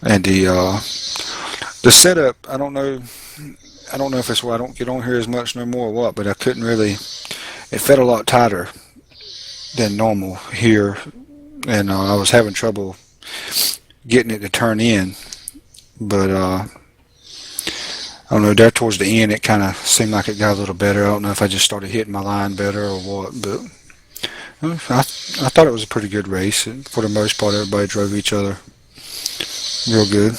And the setup, I don't know if it's why I don't get on here as much no more or what, but I couldn't really, it felt a lot tighter than normal here, and I was having trouble getting it to turn in, but I don't know, there towards the end it kind of seemed like it got a little better. I don't know if I just started hitting my line better or what, but I thought it was a pretty good race, and for the most part everybody drove each other real good.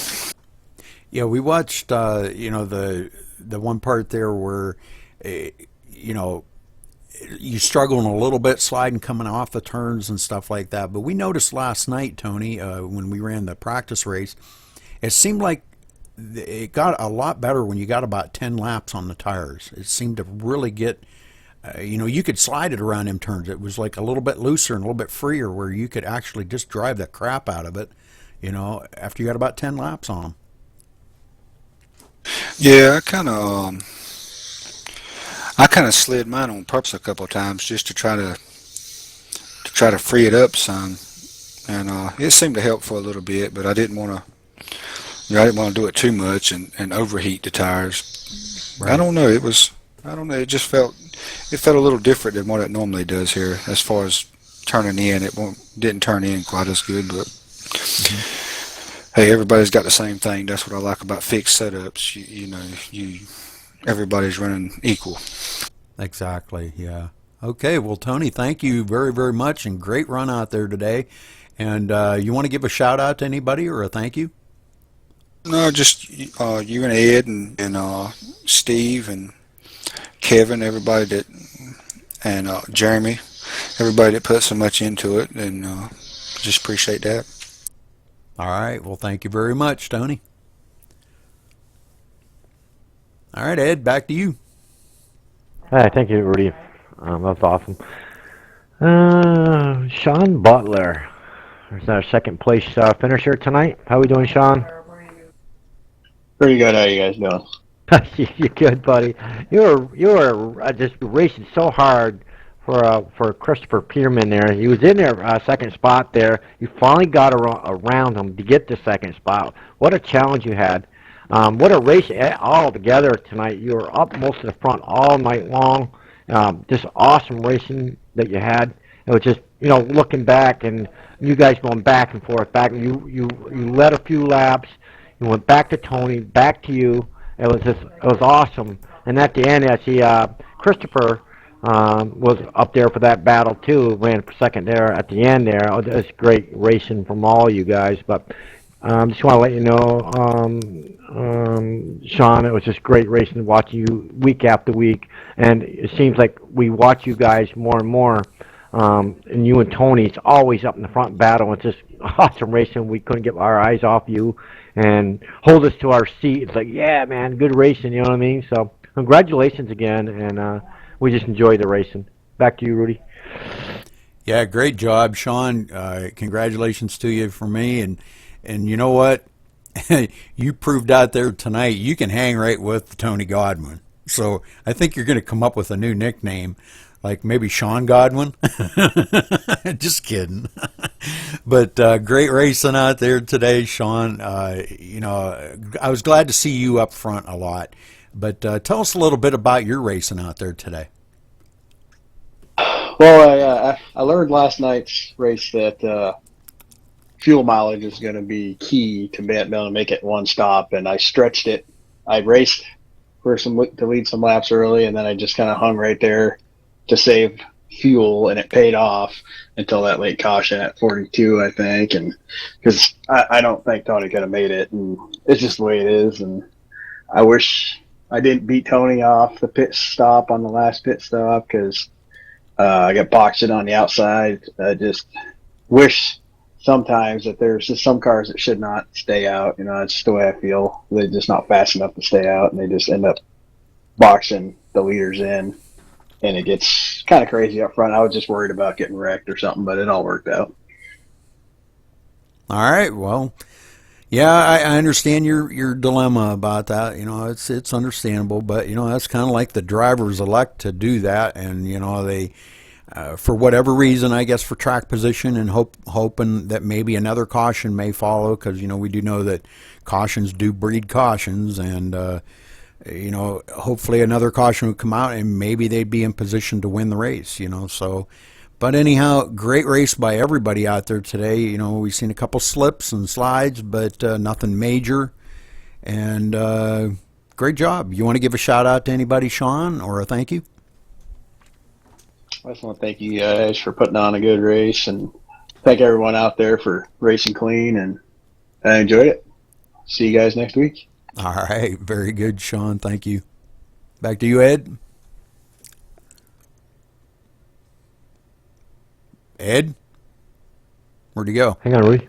Yeah, we watched, the one part there where, you struggling a little bit sliding, coming off the turns and stuff like that. But we noticed last night, Tony, when we ran the practice race, it seemed like it got a lot better when you got about 10 laps on the tires. It seemed to really get, you could slide it around them turns. It was like a little bit looser and a little bit freer where you could actually just drive the crap out of it, after you got about 10 laps on them. Yeah, I kind of slid mine on purpose a couple of times just to try to free it up some, and it seemed to help for a little bit. But I didn't want to do it too much and overheat the tires. Right. I don't know. It just felt a little different than what it normally does here as far as turning in. Didn't turn in quite as good, but hey, everybody's got the same thing. That's what I like about fixed setups. Everybody's running equal. Exactly, yeah. Okay, well, Tony, thank you very, very much, and great run out there today. And you want to give a shout-out to anybody or a thank you? No, just you and Ed and Steve and Kevin, everybody and Jeremy, everybody that put so much into it, and just appreciate that. All right, well, thank you very much, Tony. All right, Ed, back to you. Hey, thank you, Rudy. That's awesome. Sean Butler. There's our second place finisher tonight. How we doing, Sean? Pretty good. How you guys doing? You're good, buddy. You were just racing so hard for Christopher Peterman there. He was in there second spot there. You finally got around him to get the second spot. What a challenge you had. What a race all together tonight. You were up most of the front all night long. Just awesome racing that you had. It was just, looking back and you guys going back and forth, you led a few laps. You went back to Tony, back to you. It was awesome. And at the end, I see Christopher was up there for that battle too. Ran for second there at the end there. It was great racing from all you guys. But just want to let you know, Sean, it was just great racing watching you week after week. And it seems like we watch you guys more and more. And you and Tony, it's always up in the front battle. It's just awesome racing. We couldn't get our eyes off you and hold us to our seat. It's like, yeah, man, good racing, you know what I mean? So congratulations again, and we just enjoyed the racing. Back to you, Rudy. Yeah, great job, Sean. Congratulations to you from me. And you know what? You proved out there tonight you can hang right with Tony Godwin. So I think you're going to come up with a new nickname, like maybe Sean Godwin. Just kidding. But great racing out there today, Sean. I was glad to see you up front a lot. But tell us a little bit about your racing out there today. Well, I learned last night's race that fuel mileage is going to be key to being able to make it one stop, and I stretched it. I raced to lead some laps early, and then I just kind of hung right there to save fuel, and it paid off until that late caution at 42, I think, and because I don't think Tony could have made it, and it's just the way it is, and I wish I didn't beat Tony off the pit stop on the last pit stop because I got boxed in on the outside. I just wish sometimes that there's just some cars that should not stay out. It's just the way I feel. They're just not fast enough to stay out, and they just end up boxing the leaders in. And it gets kind of crazy up front. I was just worried about getting wrecked or something, but it all worked out. All right. Well, yeah, I understand your dilemma about that. It's understandable, but that's kind of like the drivers elect to do that, and they, for whatever reason, I guess for track position and hoping that maybe another caution may follow, because we do know that cautions do breed cautions, and hopefully another caution would come out and maybe they'd be in position to win the race, so. But anyhow, great race by everybody out there today. We've seen a couple slips and slides, but nothing major. And great job. You want to give a shout out to anybody, Sean, or a thank you? I just want to thank you guys for putting on a good race, and thank everyone out there for racing clean, and I enjoyed it. See you guys next week. All right. Very good, Sean. Thank you. Back to you, Ed. Ed? Where'd he go? Hang on, Rudy.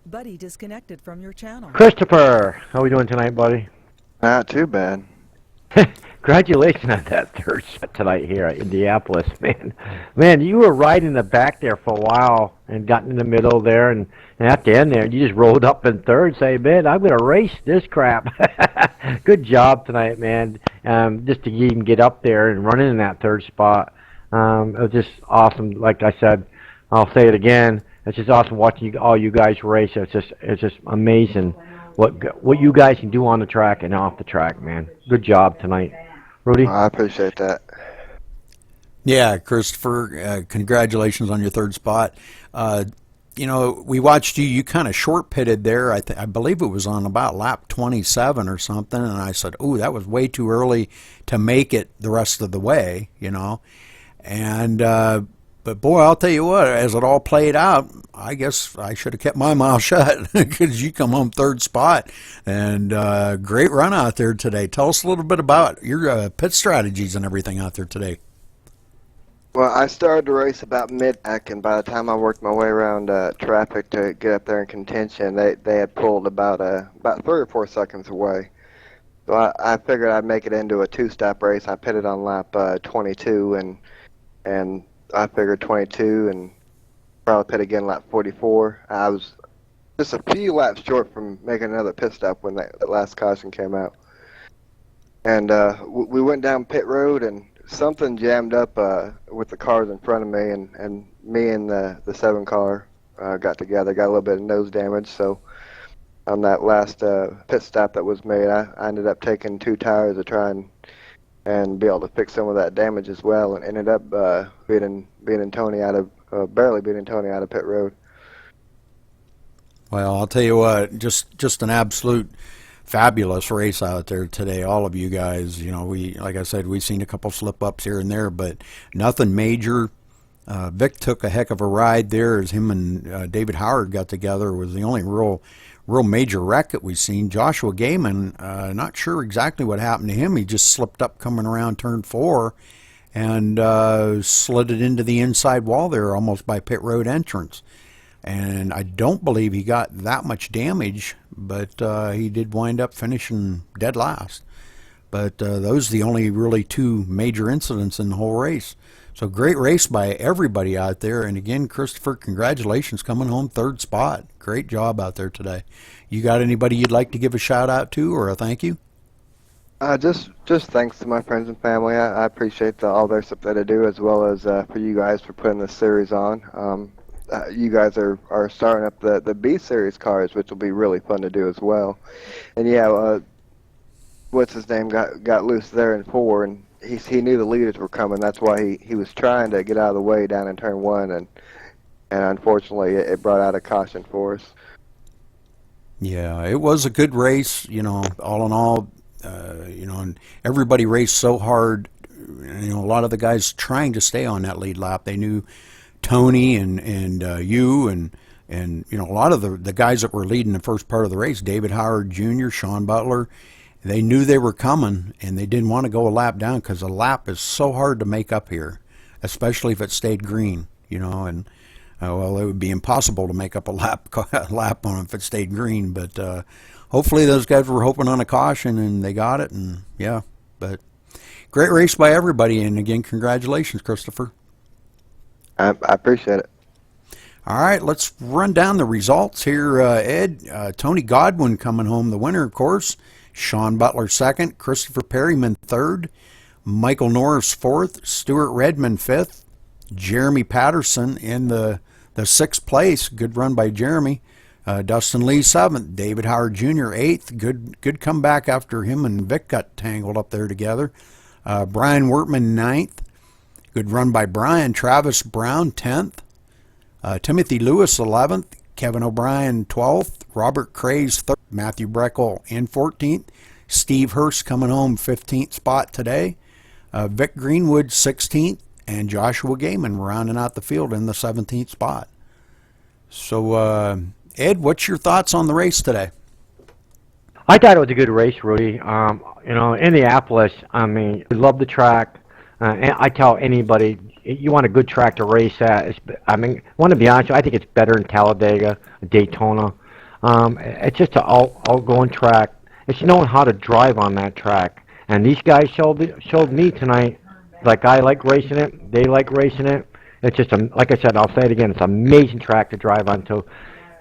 Buddy disconnected from your channel. Christopher, how we doing tonight, buddy? Not too bad. Congratulations on that third spot tonight here at Indianapolis, man. Man, you were right in the back there for a while and got in the middle there, and at the end there, you just rolled up in third, say, man, I'm going to race this crap. Good job tonight, man, just to even get up there and run in that third spot. It was just awesome. Like I said, I'll say it again. It's just awesome watching all you guys race. It's just amazing what you guys can do on the track and off the track, man. Good job tonight, Rudy. I appreciate that. Yeah, Christopher, congratulations on your third spot. We watched you. You kind of short pitted there. I believe it was on about lap 27 or something. And I said, "Ooh, that was way too early to make it the rest of the way." And but boy, I'll tell you what. As it all played out, I guess I should have kept my mouth shut because you come home third spot. And great run out there today. Tell us a little bit about your pit strategies and everything out there today. Well, I started the race about mid-pack, and by the time I worked my way around traffic to get up there in contention, they had pulled about 3 or 4 seconds away. So I figured I'd make it into a two-stop race. I pitted on lap 22, and I figured 22, and probably pit again lap 44. I was just a few laps short from making another pit stop when that last caution came out. And we went down pit road, and something jammed up with the cars in front of me, and me and the 7 car got together, got a little bit of nose damage. So on that last pit stop that was made, I ended up taking 2 tires to try and be able to fix some of that damage as well, and ended up beating Tony out of barely beating Tony out of pit road. Well, I'll tell you what, just an absolute fabulous race out there today, all of you guys. Like I said, we've seen a couple slip-ups here and there, but nothing major. Vic took a heck of a ride there as him and David Howard got together. It was the only real major wreck that we've seen. Joshua Gaiman, not sure exactly what happened to him. He just slipped up coming around turn 4 and slid it into the inside wall there almost by pit road entrance. And I don't believe he got that much damage, but he did wind up finishing dead last. But those are the only really 2 major incidents in the whole race. So great race by everybody out there. And again, Christopher, congratulations coming home third spot. Great job out there today. You got anybody you'd like to give a shout out to or a thank you? Just thanks to my friends and family. I appreciate all their stuff that they do, as well as for you guys for putting this series on. You guys are starting up the B series cars, which will be really fun to do as well. And yeah, what's his name got loose there in 4, and he knew the leaders were coming. That's why he was trying to get out of the way down in turn 1, and unfortunately it brought out a caution for us. Yeah, it was a good race. All in all, and everybody raced so hard. A lot of the guys trying to stay on that lead lap. They knew Tony and you and a lot of the guys that were leading the first part of the race, David Howard Jr., Sean Butler, they knew they were coming, and they didn't want to go a lap down because a lap is so hard to make up here, especially if it stayed green, and well, it would be impossible to make up a lap on it if it stayed green. But hopefully those guys were hoping on a caution, and they got it, and yeah. But great race by everybody, and again, congratulations, Christopher. I appreciate it. All right, let's run down the results here, Ed. Tony Godwin coming home the winner, of course. Sean Butler second. Christopher Perryman third. Michael Norris fourth. Stuart Redmond fifth. Jeremy Patterson in the 6th place. Good run by Jeremy. Dustin Lee 7th. David Howard Jr. 8th. Good comeback after him and Vic got tangled up there together. Brian Wertman 9th. Good run by Brian. Travis Brown 10th. Timothy Lewis 11th. Kevin O'Brien 12th. Robert Craze 3rd. Matthew Breckel in 14th. Steve Hurst coming home 15th spot today. Vic Greenwood 16th. And Joshua Gaiman rounding out the field in the 17th spot. So, Ed, what's your thoughts on the race today? I thought it was a good race, Rudy. Indianapolis, we love the track. And I tell anybody, you want a good track to race at. I want to be honest, I think it's better than Talladega, Daytona. It's just an outgoing track. It's knowing how to drive on that track. And these guys showed me tonight, like I like racing it, they like racing it. It's just, like I said, I'll say it again, it's an amazing track to drive on. So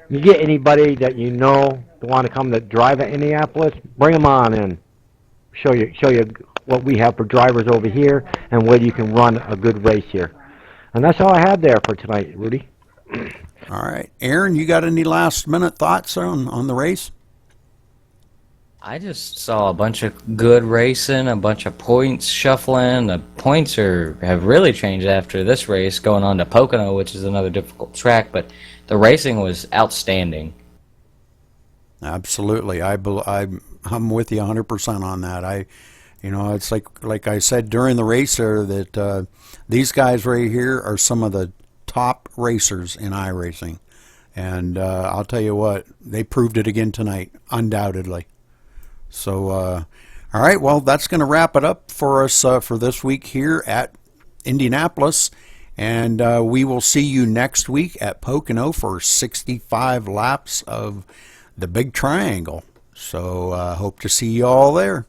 you get anybody that you know to want to come to drive at Indianapolis, bring them on in. Show you what we have for drivers over here and whether you can run a good race here. And that's all I had there for tonight, Rudy. All right. Aaron, you got any last-minute thoughts on the race? I just saw a bunch of good racing, a bunch of points shuffling. The points have really changed after this race, going on to Pocono, which is another difficult track, but the racing was outstanding. Absolutely. I'm with you 100% on that. It's like I said during the race there that these guys right here are some of the top racers in iRacing. And I'll tell you what, they proved it again tonight, undoubtedly. So, all right, well, that's going to wrap it up for us for this week here at Indianapolis. And we will see you next week at Pocono for 65 laps of the Big Triangle. So, hope to see you all there.